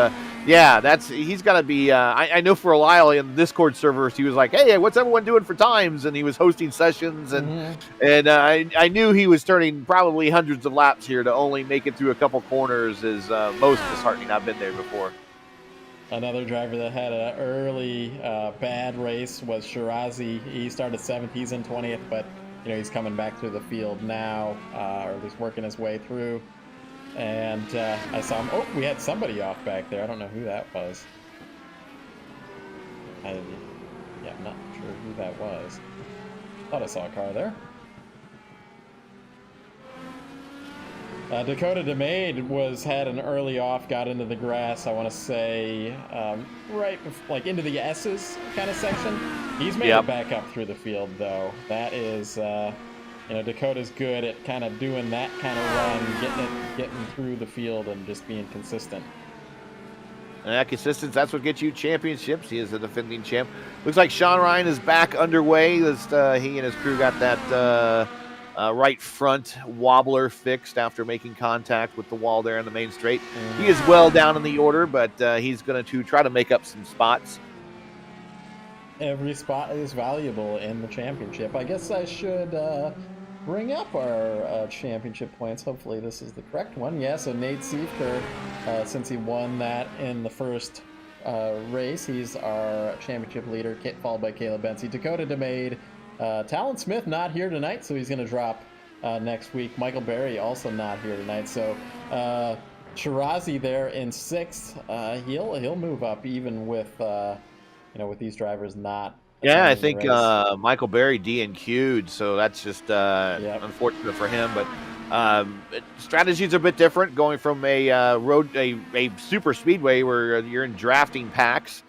yeah, he's got to be. I know for a while in Discord servers he was like, "Hey, what's everyone doing for times?" And he was hosting sessions, and I knew he was turning probably hundreds of laps here to only make it through a couple corners is most disheartening. I've been there before. Another driver that had an early bad race was Shirazi. He started 7th, he's in 20th, but he's coming back through the field now, or at least working his way through. And I saw him. Oh, we had somebody off back there. I don't know who that was. I'm not sure who that was. Thought I saw a car there. Dakota DeMade had an early off, got into the grass, I want to say, right like into the S's kind of section. He's made it back up through the field, though. That is, Dakota's good at kind of doing that kind of run, getting through the field and just being consistent. And that consistency, that's what gets you championships. He is the defending champ. Looks like Sean Ryan is back underway. He and his crew got that right front wobbler fixed after making contact with the wall there in the main straight. He is well down in the order, but he's going to try to make up some spots. Every spot is valuable in the championship. I guess I should bring up our championship points. Hopefully this is the correct one. Yeah, so Nate Schaeffer, since he won that in the first race, he's our championship leader, followed by Caleb Benzie. Dakota DeMade, Talon Smith not here tonight, so he's going to drop next week. Michael Berry also not here tonight, so Shirazi there in 6th. He'll move up even with with these drivers not. Yeah, I think Michael Berry DNQ'd, so that's just unfortunate for him. But strategies are a bit different, going from a super speedway where you're in drafting packs.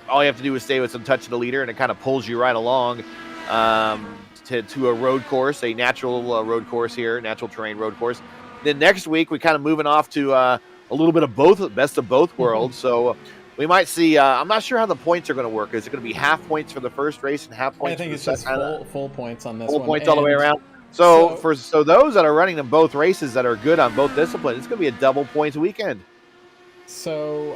All you have to do is stay with some touch of the leader, and it kind of pulls you right along to a road course, a natural road course here, natural terrain road course. Then next week, we kind of moving off to a little bit of best of both worlds. So we might see. I'm not sure how the points are going to work. Is it going to be half points for the first race and half points? I think it's just full points on this full one. Points all the way around. So those that are running in both races that are good on both disciplines, it's going to be a double points weekend. So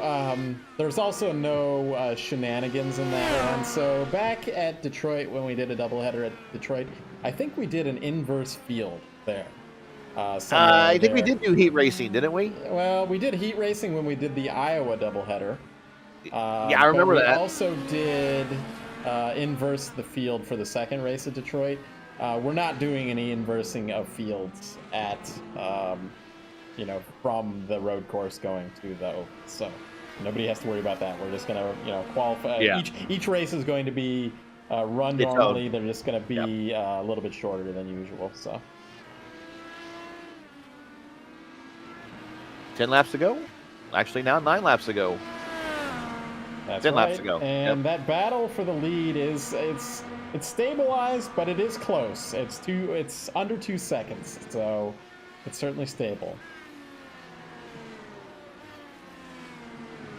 there's also no shenanigans in that one. So back at Detroit when we did a doubleheader at Detroit, I think we did an inverse field there. I think we did do heat racing, didn't we? Well, we did heat racing when we did the Iowa doubleheader. Yeah, I remember that. We also did inverse the field for the second race at Detroit. We're not doing any inversing of fields at, from the road course going to the Oval. So nobody has to worry about that. We're just going to, qualify. Yeah. Each race is going to be run normally. They're just going to be a little bit shorter than usual. So 10 laps to go. Actually, now 9 laps to go. That's 10 right. laps to go. And that battle for the lead it's stabilized, but it is close. It's under 2 seconds, so it's certainly stable.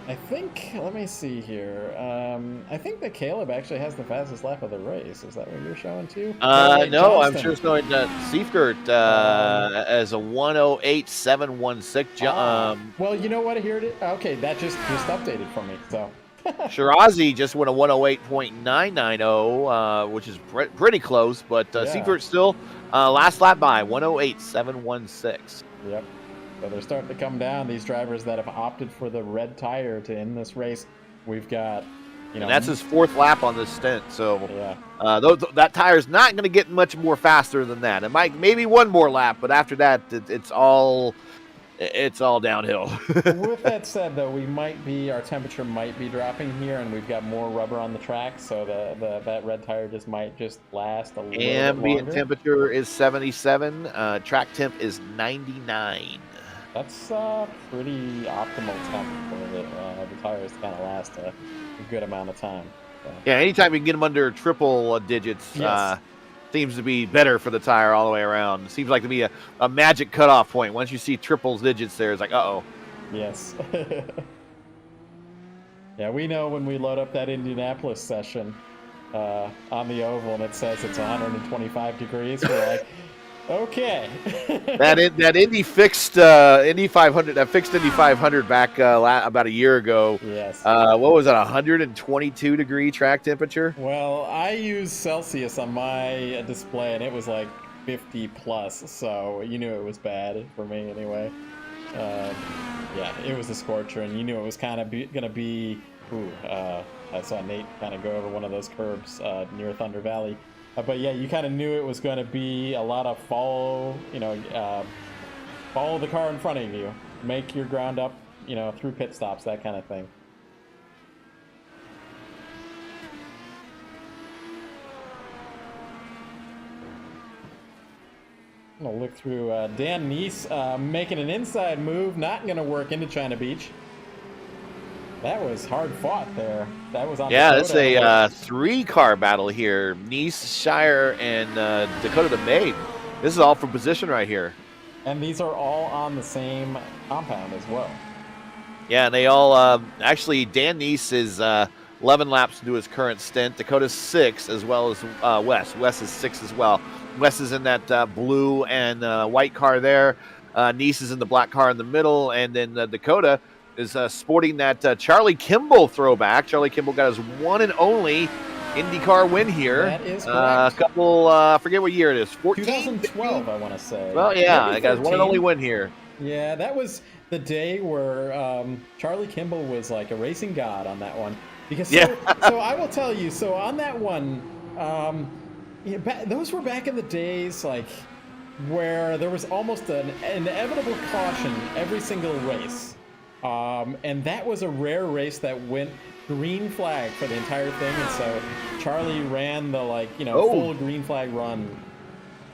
I think, let me see here. I think that Caleb actually has the fastest lap of the race. Is that what you're showing too? No, I'm sure it's going to Seifert as a 108.716. Well, you know what? Here it is. Okay, that just updated for me. So Shirazi just went a 108.990, which is pretty close, but Seifert still last lap by 108.716. Yep. So they're starting to come down, these drivers that have opted for the red tire to end this race. We've got, and that's his 4th lap on this stint. So that tire's not going to get much more faster than that. It might maybe one more lap, but after that, it's all downhill. With that said, though, our temperature might be dropping here, and we've got more rubber on the track, so that red tire might last a little bit longer. Ambient temperature is 77. Track temp is 99. That's pretty optimal temp for the tires to kind of last a good amount of time. So. Yeah, anytime you can get them under triple digits, seems to be better for the tire all the way around. Seems like to be a magic cutoff point. Once you see triple digits there, it's like, uh-oh. Yes. Yeah, we know when we load up that Indianapolis session on the oval and it says it's 125 degrees, we're like, okay. that Indy fixed Indy 500, that fixed Indy 500 back about a year ago. Yes. What was that? 122 degree track temperature. Well, I use Celsius on my display, and it was like 50 plus, so you knew it was bad for me anyway. Yeah, it was a scorcher, and you knew it was kind of going to be. I saw Nate kind of go over one of those curbs near Thunder Valley. But yeah, you kind of knew it was going to be a lot of follow the car in front of you, make your ground up, through pit stops, that kind of thing. I'm going to look through Dan Neese making an inside move, not going to work into China Beach. That was hard fought there. That was on. Yeah, it's a 3-car battle here. Nice, Shire, and Dakota the Maid. This is all for position right here. And these are all on the same compound as well. Yeah, and they all actually. Dan Neese is 11 laps into his current stint. Dakota's 6, as well as Wes. Wes is 6 as well. Wes is in that blue and white car there. Neese is in the black car in the middle, and then Dakota is sporting that Charlie Kimball throwback. Charlie Kimball got his one and only IndyCar win here. That is correct. A couple, I forget what year it is. 2012, I want to say. Well, yeah, I got his one and only win here. Yeah, that was the day where Charlie Kimball was like a racing god on that one. Because so I will tell you, so on that one, those were back in the days, like, where there was almost an inevitable caution every single race. And that was a rare race that went green flag for the entire thing, and so Charlie ran the full green flag run.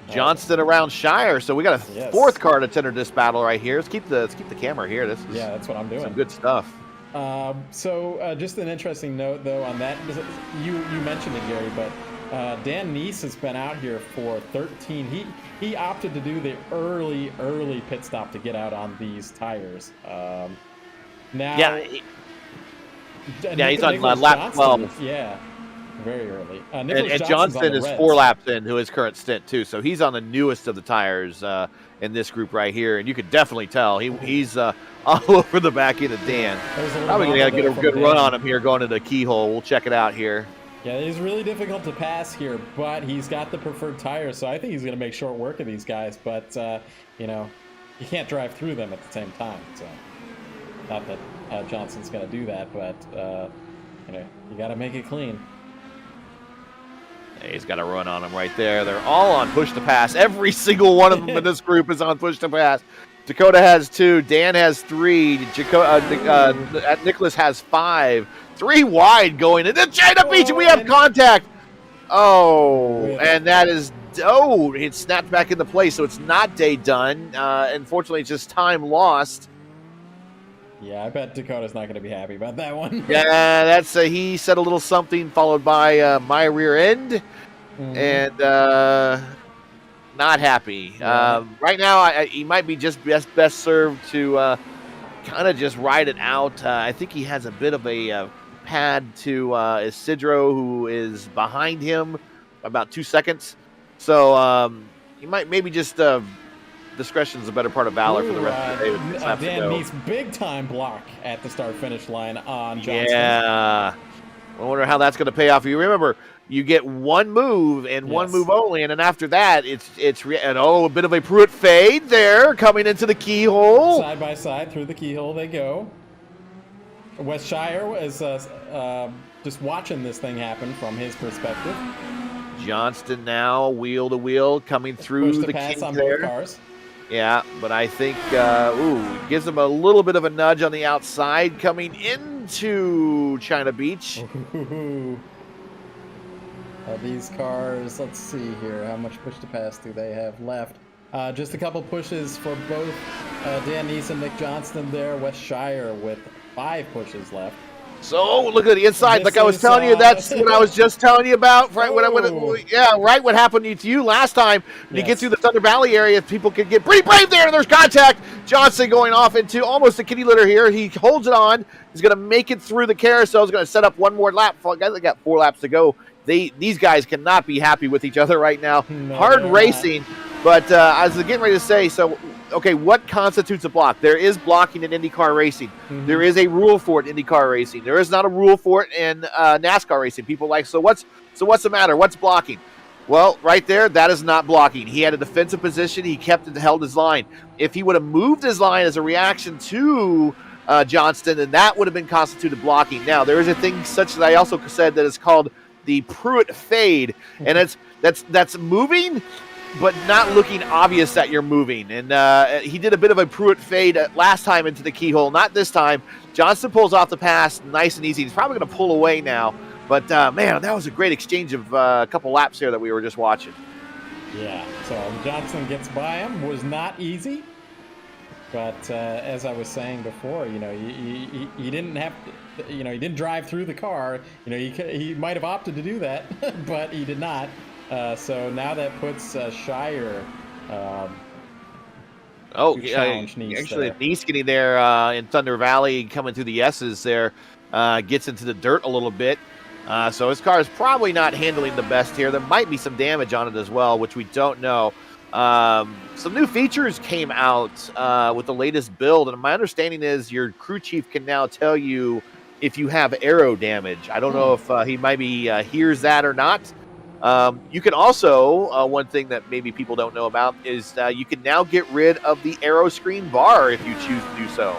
Johnston around Shire, so we got a 4th car to enter this battle right here. Let's keep the camera here. This is that's what I'm doing. Some good stuff. So just an interesting note though on that, you mentioned it, Gary, but Dan Neese has been out here for 13. He opted to do the early pit stop to get out on these tires. He's on lap 12. Yeah, very early. And Johnston is 4 laps into his current stint too, so he's on the newest of the tires in this group right here, and you could definitely tell he's all over the back end of Dan. Probably gonna get a good run on him here going to the keyhole. We'll check it out here. Yeah, it's really difficult to pass here, but he's got the preferred tire, so I think he's going to make short work of these guys. But you can't drive through them at the same time. So, not that Johnson's going to do that, but you got to make it clean. He's got a run on him right there. They're all on push to pass. Every single one of them in this group is on push to pass. Dakota has 2. Dan has 3. Nicholas has 5. 3 wide going into China Beach, and we have contact. Oh, and that is, it snapped back into place, so it's not day done. Unfortunately, it's just time lost. Yeah, I bet Dakota's not going to be happy about that one. Yeah, that's he said a little something followed by my rear end, and not happy. Yeah. Right now, he might be just best served to kind of just ride it out. I think he has a bit of a pad to Isidro, who is behind him about 2 seconds. So he might maybe just discretion is a better part of valor for the rest of the day. Dan needs big time block at the start-finish line on Johnson. Yeah. I wonder how that's going to pay off. You remember, you get one move and one move only, and then after that, it's a bit of a Pruitt fade there coming into the keyhole. Side by side through the keyhole they go. Wes Shire is just watching this thing happen from his perspective. Johnston now wheel to wheel coming through Push the pass on there. both cars. Yeah, but I think gives him a little bit of a nudge on the outside coming into China Beach. These cars, let's see here, how much push to pass do they have left? Just a couple pushes for both Dan Neeson, Nick Johnston there. Wes Shire with 5 pushes left. So look at the inside, like I was telling you. That's what I was just telling you about. Right when what happened to you last time. When you get through the Thunder Valley area, people can get pretty brave there, and there's contact. Johnson going off into almost a kitty litter here. He holds it on. He's going to make it through the carousel. He's going to set up one more lap. Guys, they got 4 laps to go. These guys cannot be happy with each other right now. No, hard racing, but I was getting ready to say so. Okay, what constitutes a block? There is blocking in IndyCar racing. There is a rule for it in IndyCar racing. There is not a rule for it in NASCAR racing. People like, so what's the matter? What's blocking? Well, right there, that is not blocking. He had a defensive position. He held his line. If he would have moved his line as a reaction to Johnston, then that would have been constituted blocking. Now, there is a thing such that I also said that is called the Pruitt fade, and that's moving, but not looking obvious that you're moving. And he did a bit of a Pruitt fade last time into the keyhole, not this time. Johnston pulls off the pass nice and easy. He's probably going to pull away now. But, man, that was a great exchange of a couple laps here that we were just watching. Yeah, so Johnson gets by him. Was not easy. But as I was saying before, he didn't have to, he didn't drive through the car. He might have opted to do that, but he did not. So now that puts Shire. Actually, Nieskany there in Thunder Valley coming through the S's there gets into the dirt a little bit. So his car is probably not handling the best here. There might be some damage on it as well, which we don't know. Some new features came out with the latest build, and my understanding is your crew chief can now tell you if you have aero damage. I don't know if he maybe hears that or not. You can also, one thing that maybe people don't know about is you can now get rid of the aero screen bar if you choose to do so.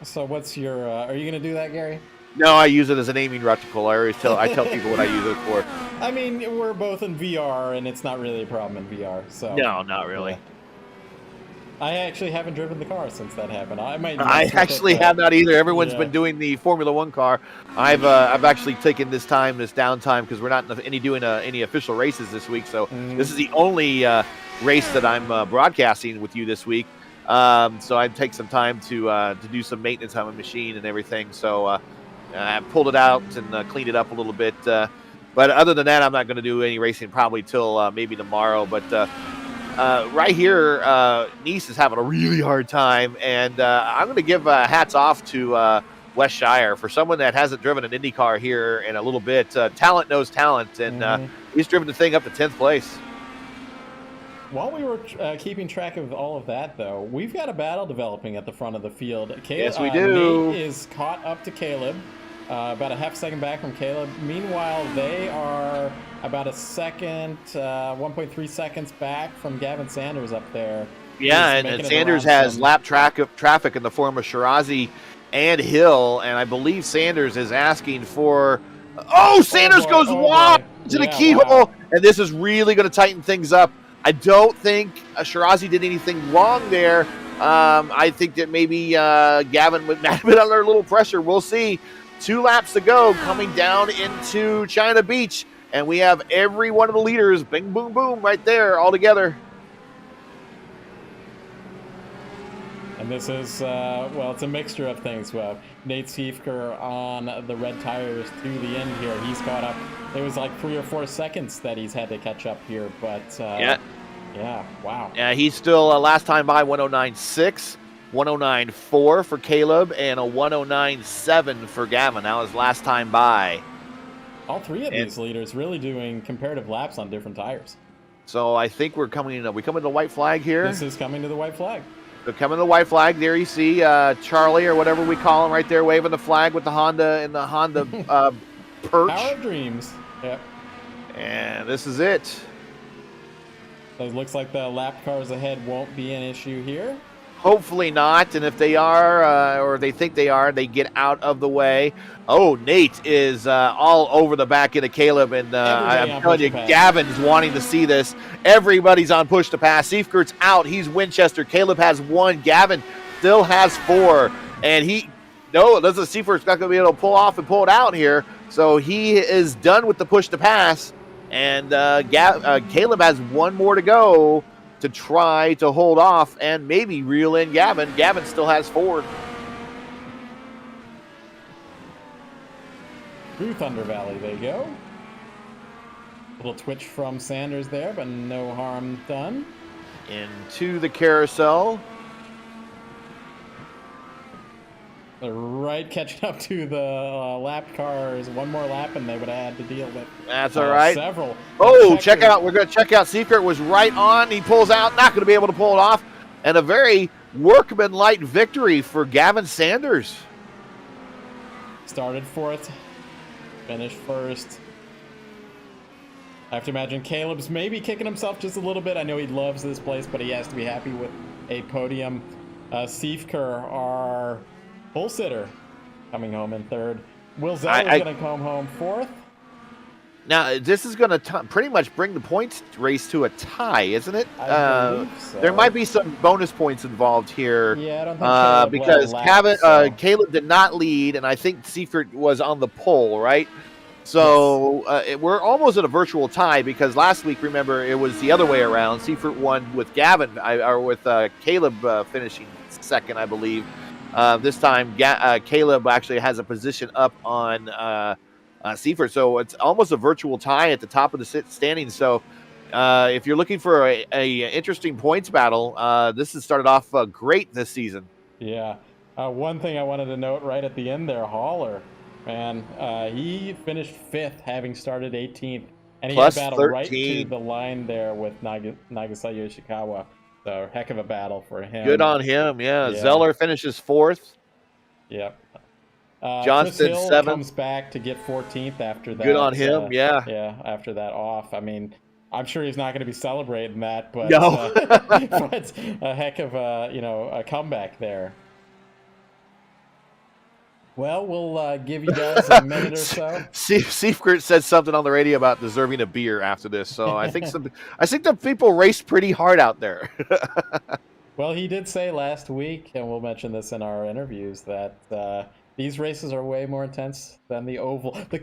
So what's your, are you going to do that, Gary? No, I use it as an aiming reticle. I tell people what I use it for. I mean, we're both in VR, and it's not really a problem in VR. So no, not really. Yeah. I actually haven't driven the car since that happened. I actually have not either. Everyone's been doing the Formula One car. I've actually taken this downtime, because we're not doing any official races this week. So this is the only race that I'm broadcasting with you this week. So I take some time to do some maintenance on my machine and everything. So I pulled it out and cleaned it up a little bit. But other than that, I'm not going to do any racing probably till maybe tomorrow. But right here, Nice is having a really hard time. And I'm going to give hats off to Wes Shire for someone that hasn't driven an IndyCar here in a little bit. Talent knows talent, and he's driven the thing up to 10th place. While we were keeping track of all of that, though, we've got a battle developing at the front of the field. Yes, we do. Nate is caught up to Caleb, about a half second back from Caleb. Meanwhile, they are about a second, 1.3 seconds back from Gavin Sanders up there. Yeah, and Sanders has lap traffic in the form of Shirazi and Hill, and I believe Sanders is asking for... Oh, Sanders goes wide! into the Yeah, keyhole, wow. and this is really going to tighten things up. I don't think Shirazi did anything wrong there. I think that maybe Gavin might have been under a little pressure. We'll see. 2 laps to go, coming down into China Beach, and we have every one of the leaders, bing, boom, boom, right there, all together. And this is, well, it's a mixture of things. Nate Schaeffer on the red tires to the end here. He's caught up. It was like 3 or 4 seconds that he's had to catch up here, but yeah, wow. Yeah, he's still last time by 109.6, 109.4 for Caleb, and a 109.7 for Gavin. That was last time by. All 3 of these leaders really doing comparative laps on different tires. So I think we're coming to the white flag here. This is coming to the white flag. So coming to the white flag, there you see Charlie or whatever we call him right there waving the flag with the Honda and the Honda perch. Power of Dreams. Yep. And this is it. So it looks like the lap cars ahead won't be an issue here. Hopefully not, and if they are, or they think they are, they get out of the way. Oh, Nate is all over the back end of Caleb, and I'm telling you, Gavin's wanting to see this. Everybody's on push to pass. Seifkert's out. He's Winchester. Caleb has 1. Gavin still has 4. And Seifkert's not going to be able to pull off and pull it out here. So he is done with the push to pass, and Caleb has 1 more to go to try to hold off and maybe reel in Gavin. Gavin still has 4. Through Thunder Valley they go. Little twitch from Sanders there, but no harm done. Into the carousel. They're right catching up to the lap cars. 1 more lap and they would have had to deal with That's all right. Several. Oh, check out. We're going to check out. Seifert was right on. He pulls out. Not going to be able to pull it off. And a very workmanlike victory for Gavin Sanders. Started 4th. Finished 1st. I have to imagine Caleb's maybe kicking himself just a little bit. I know he loves this place, but he has to be happy with a podium. Schaeffer, our pole sitter, coming home in 3rd. Will Zeller's going to come home 4th. Now, this is going to pretty much bring the points race to a tie, isn't it? I believe so. There might be some bonus points involved here. Yeah, I don't think because lap, Caleb did not lead, and I think Seifert was on the pole, right? So we're almost at a virtual tie because last week, remember, it was the other way around. Seifert won with Gavin, or with Caleb finishing 2nd, I believe. This time, Caleb actually has a position up on Seifert, so it's almost a virtual tie at the top of the standings. So if you're looking for a interesting points battle, this has started off great this season. Yeah. One thing I wanted to note right at the end there, Haller, man, he finished 5th, having started 18th, and he Plus had battled 13. right to the line there with Nagasa Yoshikawa. So heck of a battle for him. Good on him, yeah. Zeller finishes 4th. Yep. Johnston 7th. Comes back to get 14th after that. Good on him, yeah. Yeah, after that off. I mean, I'm sure he's not going to be celebrating that, but, no. but a heck of a comeback there. Well, we'll give you guys a minute or so. Seifert said something on the radio about deserving a beer after this, so I think the people raced pretty hard out there. Well, he did say last week, and we'll mention this in our interviews, that these races are way more intense than the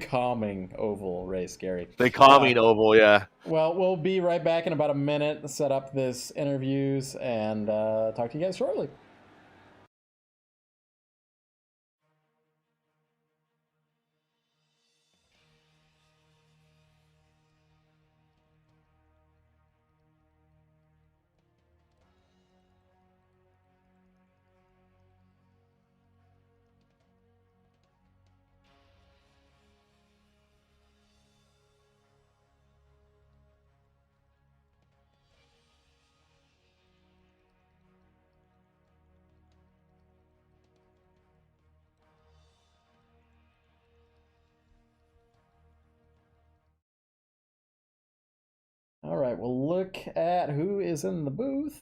calming oval race, Gary. The calming oval, yeah. Well, we'll be right back in about a minute to set up this interviews and talk to you guys shortly. All right, we'll look at who is in the booth.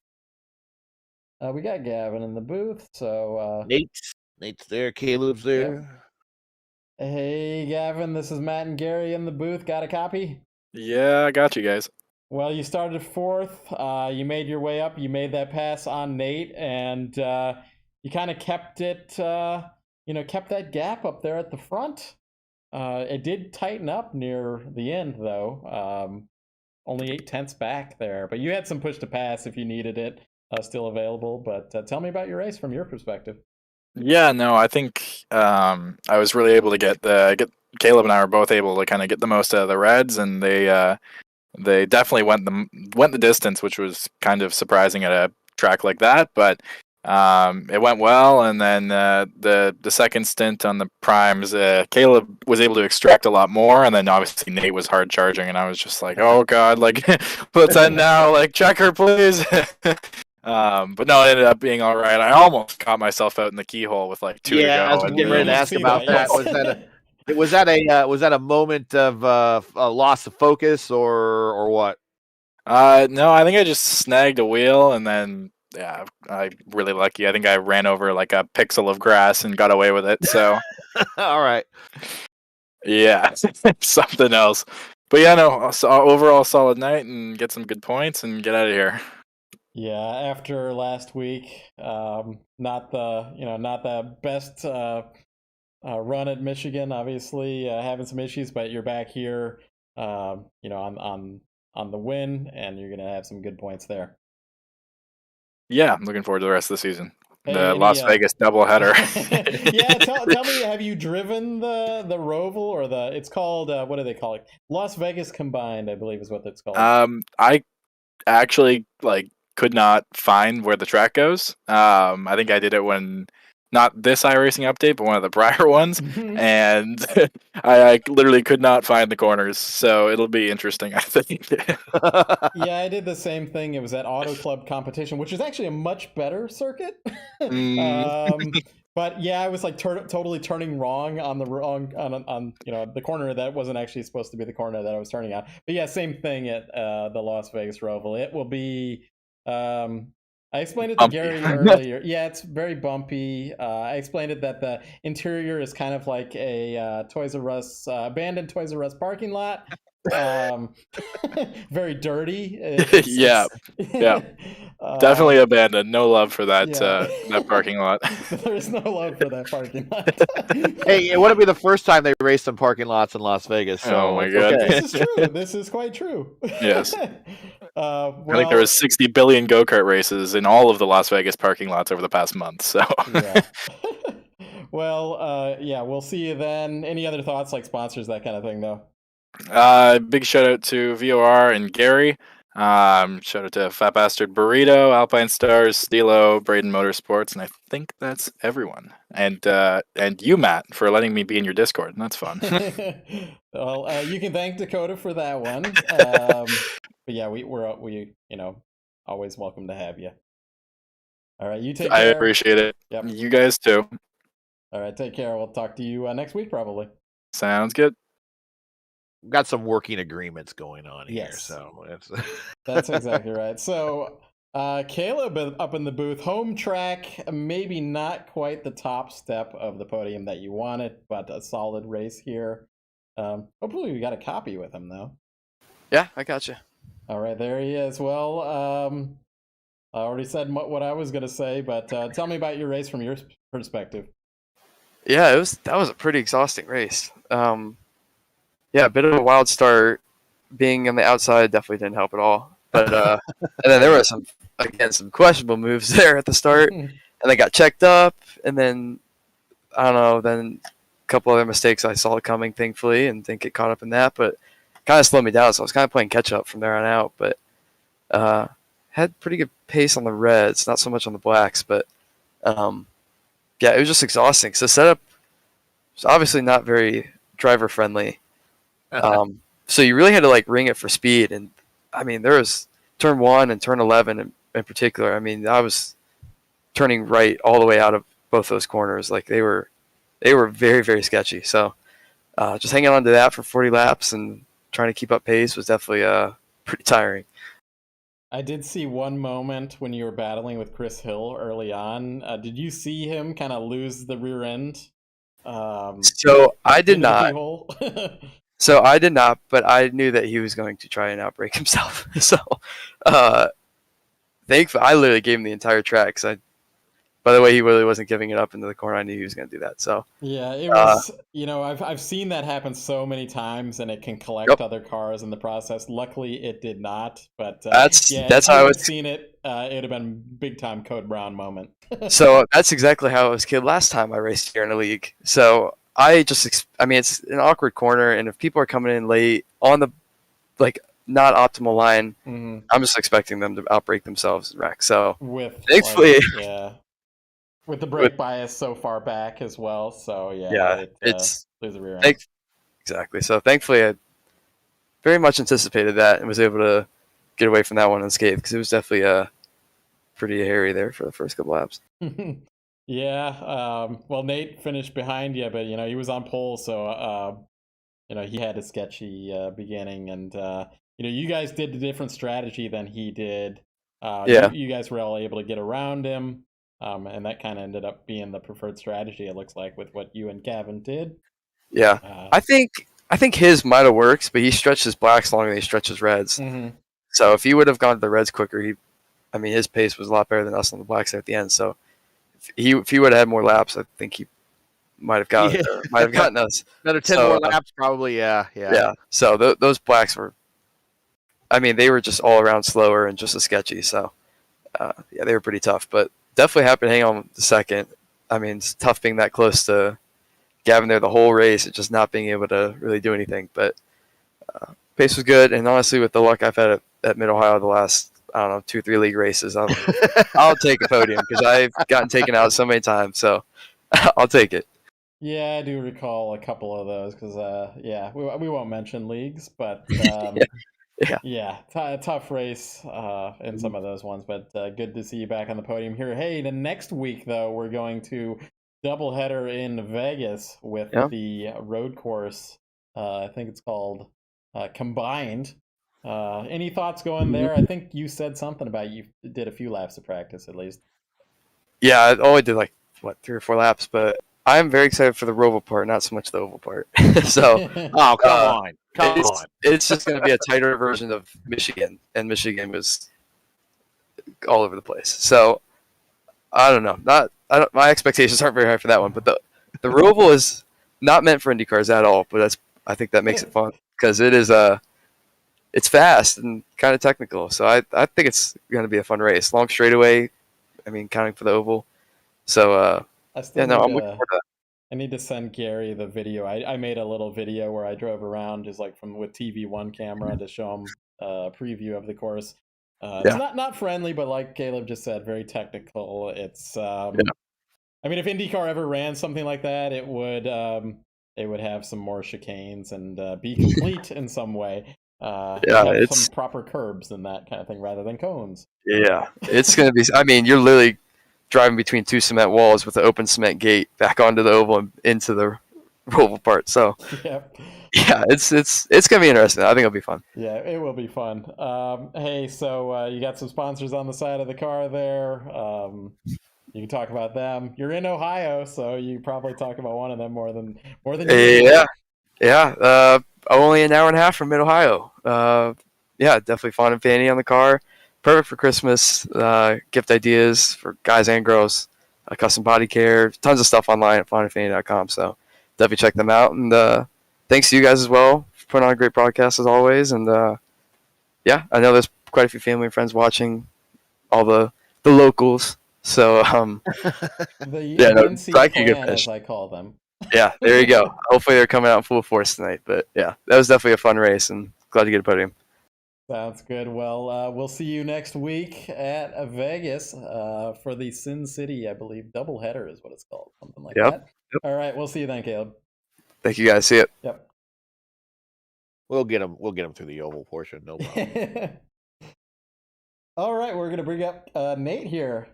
We got Gavin in the booth, so... Nate's there, Caleb's there. Yep. Hey, Gavin, this is Matt and Gary in the booth. Got a copy? Yeah, I got you guys. Well, you started fourth. You made your way up. You made that pass on Nate, and you kind of kept it. Kept that gap up there at the front. It did tighten up near the end, though. Only 8/10 back there, but you had some push to pass if you needed it, still available. But tell me about your race from your perspective. Yeah, no, I think I was really able to get Caleb and I were both able to kind of get the most out of the Reds, and they definitely went the distance, which was kind of surprising at a track like that. But it went well, and then the second stint on the primes, Caleb was able to extract a lot more, and then obviously Nate was hard charging, and I was just like, oh god, like let's end now, like checker please. But no, it ended up being all right. I almost caught myself out in the keyhole with like 2 to go. I was getting ready to ask about that. Was that a moment of a loss of focus or what? No, I think I just snagged a wheel, and then yeah, I really lucky. I think I ran over like a pixel of grass and got away with it. So all right, yeah, something else. But yeah, no, overall solid night, and get some good points and get out of here. Yeah, after last week, not the best run at Michigan. Obviously, having some issues, but you're back here, on the win, and you're gonna have some good points there. Yeah, I'm looking forward to the rest of the season. Hey, Las Vegas doubleheader. Yeah, tell me, have you driven the Roval or it's called what do they call it? Las Vegas Combined, I believe is what it's called. I actually could not find where the track goes. I think I did it when not this iRacing update, but one of the prior ones, and I literally could not find the corners. So it'll be interesting, I think. Yeah, I did the same thing. It was at Auto Club Competition, which is actually a much better circuit. But yeah, I was like totally turning wrong on the the corner that wasn't actually supposed to be the corner that I was turning on. But yeah, same thing at the Las Vegas Roval. It will be. I explained it to Gary earlier. Yeah, it's very bumpy. I explained it that the interior is kind of like a Toys R Us abandoned Toys R Us parking lot. Very dirty. Yeah. Definitely abandoned. No love for that that parking lot. There is no love for that parking lot. Hey, it wouldn't be the first time they raced some parking lots in Las Vegas. So oh my god, this is true. This is quite true. Yes. I think there was 60 billion go-kart races in all of the Las Vegas parking lots over the past month. So. Yeah. Well, we'll see you then. Any other thoughts, like sponsors, that kind of thing, though? Big shout out to VOR and Gary. Shout out to Fat Bastard Burrito, Alpine Stars, Stilo, Braden Motorsports, and I think that's everyone. And you, Matt, for letting me be in your Discord. That's fun. Well, you can thank Dakota for that one. But yeah, we're always welcome to have you. All right, you take care. I appreciate it. Yep. You guys too. All right, take care. We'll talk to you next week, probably. Sounds good. Got some working agreements going on here, yes. So that's exactly right. So Caleb up in the booth, home track, maybe not quite the top step of the podium that you wanted, but a solid race here. Hopefully we got a copy with him though. Yeah, I got you. All right, there he is. Well, I already said what I was going to say, but tell me about your race from your perspective. Yeah, that was a pretty exhausting race. Yeah, a bit of a wild start. Being on the outside definitely didn't help at all. But and then there were some questionable moves there at the start, and they got checked up, and then I don't know, then a couple other mistakes I saw coming, thankfully, and didn't get caught up in that, but kind of slowed me down, so I was kind of playing catch up from there on out. But had pretty good pace on the reds, not so much on the blacks, but yeah, it was just exhausting. So the setup was obviously not very driver friendly. So you really had to ring it for speed, and I mean there was turn 1 and turn 11 in particular. I mean I was turning right all the way out of both those corners. Like they were very, very sketchy. So just hanging on to that for 40 laps and trying to keep up pace was definitely pretty tiring. I did see one moment when you were battling with Chris Hill early on. Did you see him kind of lose the rear end? So I did not. So I did not, but I knew that he was going to try and outbrake himself. So, thankfully, I literally gave him the entire track. By the way, he really wasn't giving it up into the corner. I knew he was going to do that. So yeah, it was. I've seen that happen so many times, and it can collect other cars in the process. Luckily, it did not. But that's if how you I had was. seen it, it'd have been big time Code Brown moment. So that's exactly how it was killed last time I raced here in the league. So I mean, it's an awkward corner, and if people are coming in late on the not optimal line, I'm just expecting them to outbrake themselves and wreck. So thankfully, with the brake bias so far back as well. So it's lose the rear end. Exactly. So thankfully, I very much anticipated that and was able to get away from that one unscathed because it was definitely pretty hairy there for the first couple laps. Yeah. Well, Nate finished behind you, but he was on pole, so he had a sketchy beginning, and you guys did a different strategy than he did. You guys were all able to get around him, and that kind of ended up being the preferred strategy. It looks like with what you and Gavin did. Yeah, I think his might have worked, but he stretched his blacks longer than he stretched his reds. Mm-hmm. So if he would have gone to the reds quicker, his pace was a lot better than us on the blacks at the end. So if he would have had more laps, I think he might have gotten us another 10 more laps, probably. Yeah. So those blacks were, they were just all around slower and just as sketchy. So they were pretty tough, but definitely happy to hang on the second. It's tough being that close to Gavin there the whole race and just not being able to really do anything. But pace was good, and honestly, with the luck I've had at Mid Ohio the last 2-3 league races, I'll take a podium because I've gotten taken out so many times. So I'll take it. Yeah, I do recall a couple of those because we won't mention leagues, but tough race in some of those ones. But good to see you back on the podium here. Hey, the next week though, we're going to doubleheader in Vegas with the road course. I think it's called Combined. Any thoughts going there? I think you said something about you did a few laps of practice at least. Yeah, I only did 3 or 4 laps, but I'm very excited for the Roval part, not so much the oval part. So, come on. It's just going to be a tighter version of Michigan, and Michigan was all over the place. So, I don't know. My expectations aren't very high for that one, but the Roval is not meant for IndyCars at all. But I think that makes it fun because it's fast and kind of technical. So I think it's going to be a fun race. Long straightaway. Counting for the oval. So I'm looking forward to that. I need to send Gary the video. I made a little video where I drove around just with TV1 camera to show him a preview of the course. It's not friendly, but like Caleb just said, very technical. It's if IndyCar ever ran something like that, it would have some more chicanes and be complete in some way. It's some proper curbs and that kind of thing rather than cones. Yeah, it's going to be. You're literally driving between 2 cement walls with an open cement gate back onto the oval and into the oval part. So it's going to be interesting. I think it'll be fun. Yeah, it will be fun. Hey, so you got some sponsors on the side of the car there. You can talk about them. You're in Ohio, so you probably talk about one of them more than you. Yeah. Only an hour and a half from Mid Ohio. Definitely Fawn and Fanny on the car. Perfect for Christmas. Gift ideas for guys and girls. Custom body care. Tons of stuff online at fawnandfanny.com. So definitely check them out. And thanks to you guys as well for putting on a great broadcast as always. And I know there's quite a few family and friends watching. All the locals. So NC as I call them. Yeah, there you go. Hopefully they're coming out in full force tonight. But that was definitely a fun race and glad to get a podium. Sounds good. Well, we'll see you next week at Vegas for the Sin City, I believe, doubleheader is what it's called, something like that. Yep. All right, we'll see you then, Caleb. Thank you, guys. See you. Yep. We'll get them through the oval portion. No problem. All right, we're gonna bring up Nate here.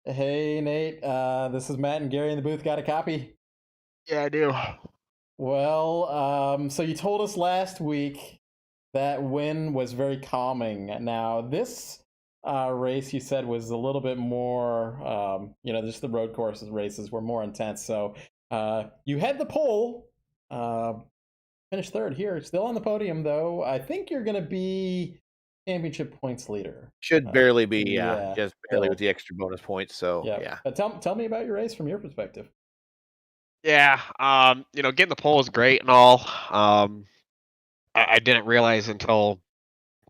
Hey, Nate. This is Matt and Gary in the booth. Got a copy? Yeah, I do. Well, so you told us last week that win was very calming. Now, this race you said was a little bit more, just the road courses races were more intense. So you had the pole, finished third here. Still on the podium, though. I think you're going to be championship points leader. Should barely be, yeah, just barely still. with the extra bonus points. So yeah. Tell me about your race from your perspective. Yeah, getting the pole is great and all. I didn't realize until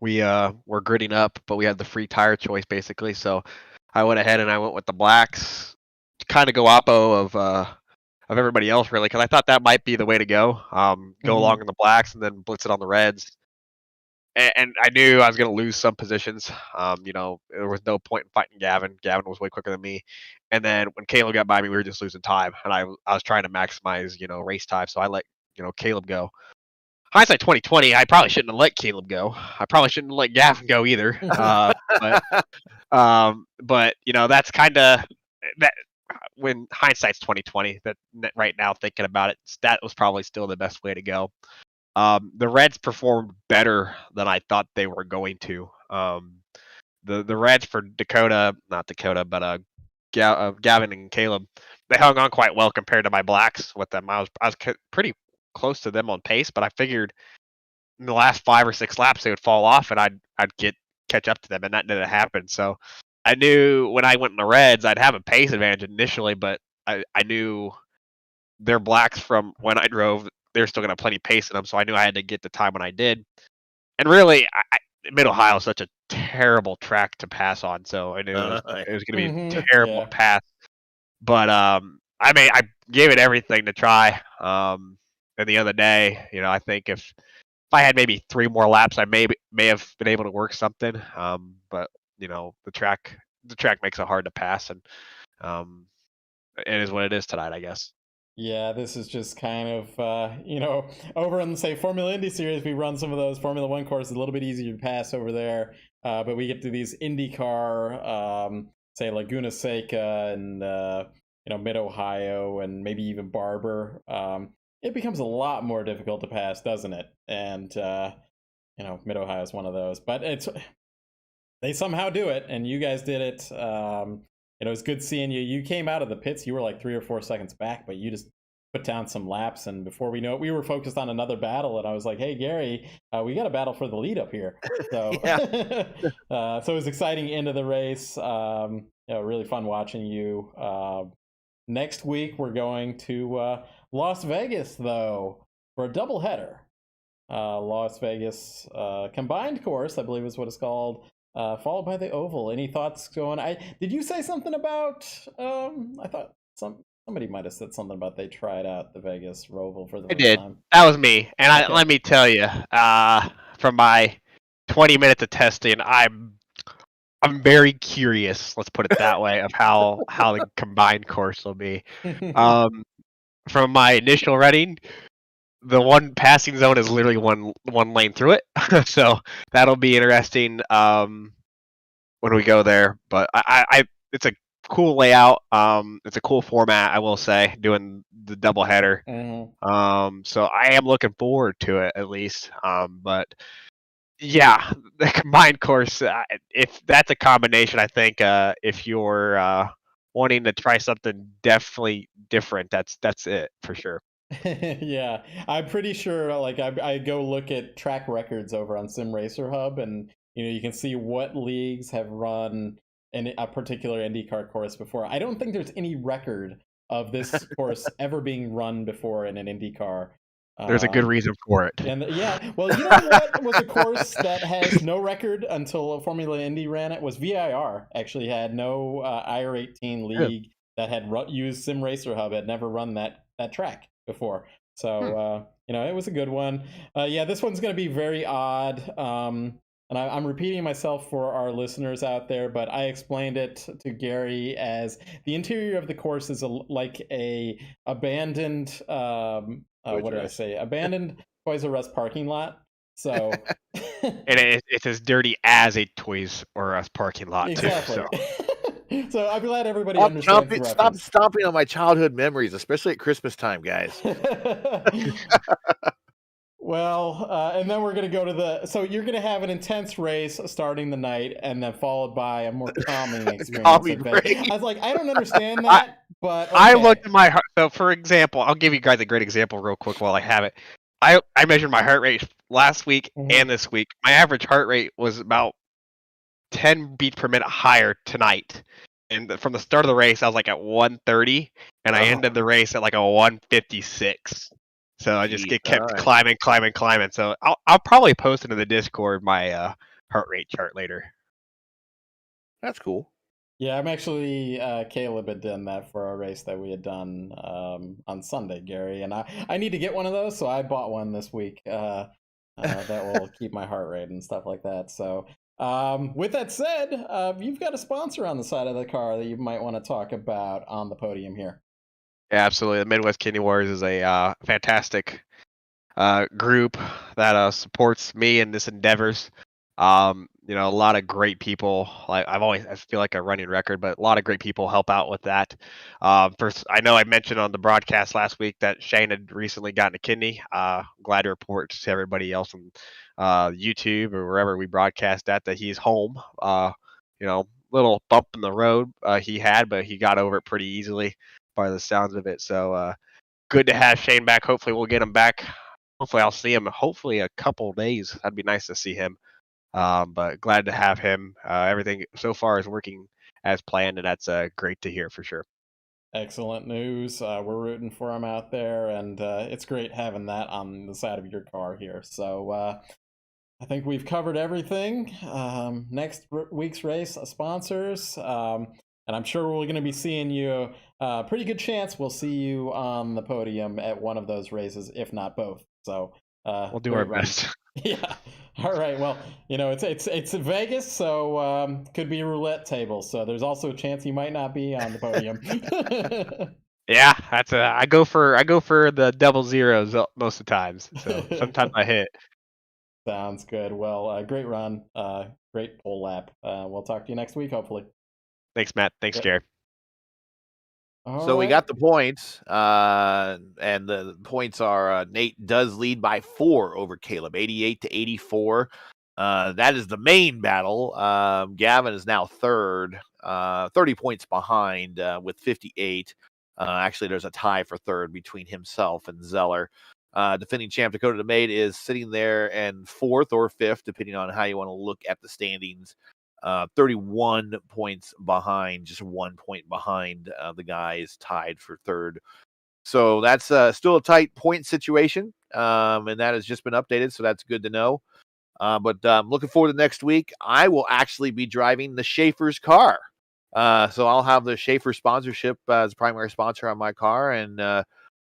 we were gridding up, but we had the free tire choice basically. So I went ahead and I went with the blacks, to kind of go oppo of everybody else really, because I thought that might be the way to go. Go along in the blacks and then blitz it on the reds. And I knew I was going to lose some positions. There was no point in fighting Gavin. Gavin was way quicker than me. And then when Caleb got by me, we were just losing time. And I was trying to maximize, race time. So I let, Caleb go. Hindsight 2020, I probably shouldn't have let Caleb go. I probably shouldn't have let Gavin go either. But that's kind of that. When hindsight's 2020, that right now thinking about it, that was probably still the best way to go. The Reds performed better than I thought they were going to. The Reds for Gavin and Caleb, they hung on quite well compared to my blacks with them. I was pretty close to them on pace, but I figured in the last 5 or 6 laps they would fall off and I'd catch up to them, and that didn't happen. So I knew when I went in the Reds I'd have a pace advantage initially, but I knew their blacks from when I drove, they're still going to have plenty of pace in them, so I knew I had to get the time when I did. And really, Mid-Ohio is such a terrible track to pass on, so I knew it was going to be a terrible pass. But I gave it everything to try. And the other day, I think if I had maybe 3 more laps, I may have been able to work something. But the track makes it hard to pass, and it is what it is tonight, I guess. Yeah, this is just kind of, over in, say, Formula Indy series, we run some of those Formula 1 courses a little bit easier to pass over there. But we get to these IndyCar, say, Laguna Seca and, Mid-Ohio and maybe even Barber. It becomes a lot more difficult to pass, doesn't it? And, Mid-Ohio is one of those. But they somehow do it, and you guys did it. It was good seeing you. You came out of the pits. You were like 3 or 4 seconds back, but you just put down some laps. And before we know it, we were focused on another battle. And I was like, hey, Gary, we got a battle for the lead up here. So, so it was exciting end of the race. Really fun watching you. Next week, we're going to Las Vegas, though, for a doubleheader. Las Vegas combined course, I believe is what it's called. Followed by the Oval. Any thoughts going? Did you say something about? I thought somebody might have said something about they tried out the Vegas Roval for the first time. That was me, and let me tell you, from my 20 minutes of testing, I'm very curious. Let's put it that way, of how the combined course will be. From my initial running, the one passing zone is literally one lane through it, so that'll be interesting when we go there. But it's a cool layout. It's a cool format, I will say, doing the doubleheader. So I am looking forward to it at least. But yeah, the combined course, if that's a combination, I think if you're wanting to try something definitely different, that's it for sure. Yeah, I'm pretty sure. Like I go look at track records over on Sim Racer Hub, and you can see what leagues have run in a particular IndyCar course before. I don't think there's any record of this course ever being run before in an IndyCar. There's a good reason for it. And well, you know what was a course that has no record until Formula Indy ran it? Was VIR. Actually had no IR18 league that had used Sim Racer Hub, had never run that track before. So it was a good one. This one's going to be very odd, and I'm repeating myself for our listeners out there, but I explained it to Gary as the interior of the course is like a abandoned abandoned Toys R Us parking lot. So and it's as dirty as a Toys R Us parking lot. Exactly. Too, so. So I'm glad everybody understands. Stop stomping on my childhood memories, especially at Christmas time, guys. Well, and then we're going to go to so you're going to have an intense race starting the night and then followed by a more calming experience. I was like, I don't understand that, but okay. I looked at my heart. So for example, I'll give you guys a great example real quick while I have it. I measured my heart rate last week Mhm. and this week. My average heart rate was about 10 beats per minute higher tonight. And from the start of the race, I was like at 130, and I Oh. ended the race at like a 156. So I just Jeez, kept all right. climbing. So I'll probably post into the Discord my heart rate chart later. That's cool. Yeah, I'm actually Caleb had done that for a race that we had done on Sunday, Gary, and I need to get one of those, so I bought one this week that will keep my heart rate and stuff like that. So, with that said, you've got a sponsor on the side of the car that you might want to talk about on the podium here. Yeah, absolutely. The Midwest Kidney Warriors is a fantastic group that supports me in this endeavors. A lot of great people. Like I feel like a running record, but a lot of great people help out with that. First, I know I mentioned on the broadcast last week that Shane had recently gotten a kidney. Glad to report to everybody else on YouTube or wherever we broadcast that he's home. Little bump in the road he had, but he got over it pretty easily by the sounds of it. So good to have Shane back. Hopefully we'll get him back. Hopefully I'll see him. Hopefully a couple days. That'd be nice to see him. But glad to have him. Everything so far is working as planned, and that's great to hear for sure. Excellent news. We're rooting for him out there, and it's great having that on the side of your car here. So I think we've covered everything. Next week's race, sponsors, and I'm sure we're going to be seeing you. Pretty good chance we'll see you on the podium at one of those races, if not both. So We'll do our best. Yeah. All right. Well, it's Vegas, so could be a roulette table. So there's also a chance you might not be on the podium. Yeah, I go for the double zeros most of the times. So sometimes I hit. Sounds good. Well, great run. Great pole lap. We'll talk to you next week, hopefully. Thanks, Matt. Thanks, Yep. Jared. So we got the points, and the points are Nate does lead by 4 over Caleb, 88 to 84. That is the main battle. Gavin is now third, 30 points behind with 58. Actually, there's a tie for third between himself and Zeller. Defending champ Dakota DeMade is sitting there in 4th or 5th, depending on how you want to look at the standings. 31 points behind, just 1 point behind the guys tied for third. So that's still a tight point situation, and that has just been updated, so that's good to know. But I'm looking forward to next week. I will actually be driving the Schaeffer's car. So I'll have the Schaeffer sponsorship as primary sponsor on my car, and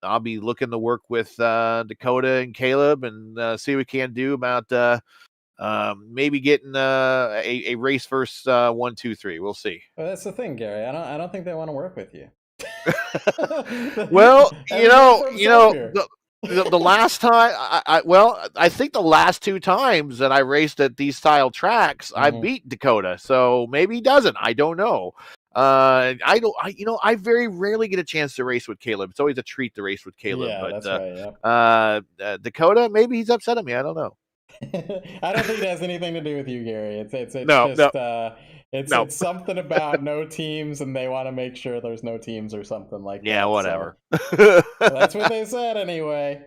I'll be looking to work with Dakota and Caleb and see what we can do about maybe getting a race first 1, 2, 3. We'll see. Well, that's the thing, Gary. I don't think they want to work with you. Well, the last time I think the last 2 times that I raced at these style tracks, I beat Dakota. So maybe he doesn't. I don't know. I very rarely get a chance to race with Caleb. It's always a treat to race with Caleb. Yeah, but that's right. Dakota, maybe he's upset at me. I don't know. I don't think it has anything to do with you, Gary. It's something about no teams, and they want to make sure there's no teams or something like that. Yeah, whatever. So, that's what they said anyway.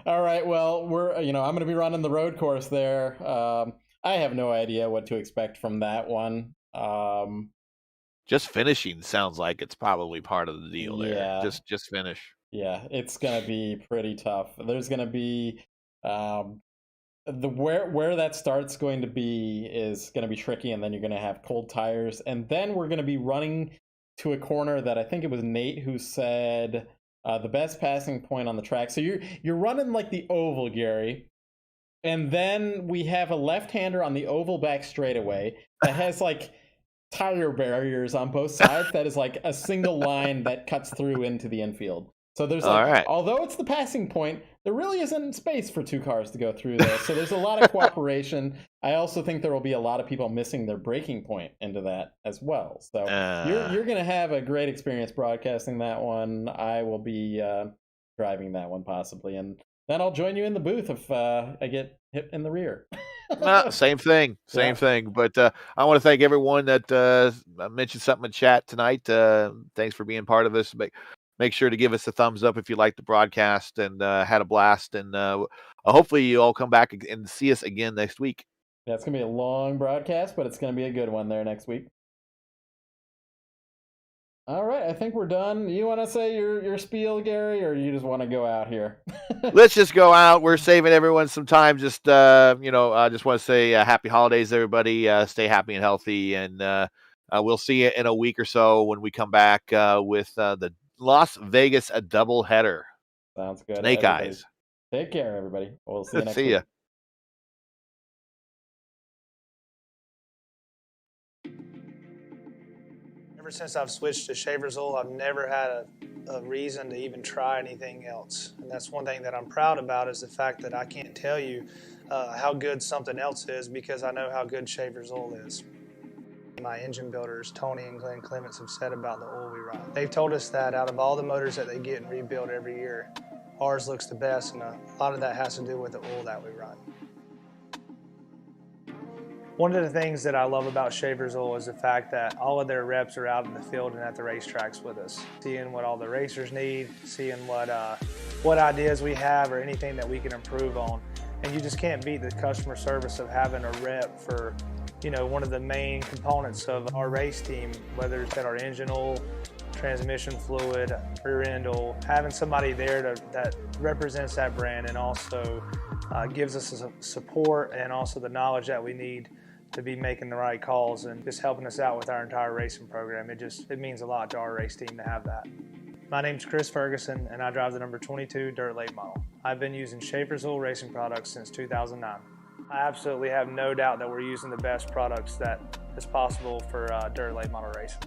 All right. Well, I'm going to be running the road course there. I have no idea what to expect from that one. Just finishing sounds like it's probably part of the deal there. Yeah. Just finish. Yeah, it's going to be pretty tough. There's going to be where that start's going to be is going to be tricky, and then you're going to have cold tires, and then we're going to be running to a corner that I think it was Nate who said the best passing point on the track. So you're running like the oval, Gary, and then we have a left-hander on the oval back straightaway that has like tire barriers on both sides. That is like a single line that cuts through into the infield. So there's although it's the passing point, there really isn't space for 2 cars to go through there. So there's a lot of cooperation. I also think there will be a lot of people missing their braking point into that as well. So you're going to have a great experience broadcasting that one. I will be driving that one possibly, and then I'll join you in the booth if I get hit in the rear. Same thing. But I want to thank everyone that mentioned something in chat tonight. Thanks for being part of this. make sure to give us a thumbs up if you liked the broadcast and had a blast. And hopefully you all come back and see us again next week. Yeah, it's going to be a long broadcast, but it's going to be a good one there next week. All right, I think we're done. You want to say your spiel, Gary, or you just want to go out here? Let's just go out. We're saving everyone some time. Just I just want to say happy holidays, everybody. Stay happy and healthy, and we'll see you in a week or so when we come back with the Las Vegas double header. Sounds good. Snake everybody. eyes. Take care, everybody. We'll see you next See week. ya. Ever since I've switched to Schaeffer's oil, I've never had a reason to even try anything else. And that's one thing that I'm proud about, is the fact that I can't tell you how good something else is, because I know how good Schaeffer's oil is. My engine builders, Tony and Glenn Clements, have said about the oil we run. They've told us that out of all the motors that they get and rebuild every year, ours looks the best, and a lot of that has to do with the oil that we run. One of the things that I love about Schaeffer's oil is the fact that all of their reps are out in the field and at the racetracks with us, seeing what all the racers need, seeing what ideas we have or anything that we can improve on. And you just can't beat the customer service of having a rep for, one of the main components of our race team, whether it's at our engine oil, transmission fluid, rear end oil, having somebody there that represents that brand and also gives us support and also the knowledge that we need to be making the right calls and just helping us out with our entire racing program. It means a lot to our race team to have that. My name's Chris Ferguson, and I drive the number 22 dirt late model. I've been using Schaeffer's oil racing products since 2009. I absolutely have no doubt that we're using the best products that is possible for dirt late model racing.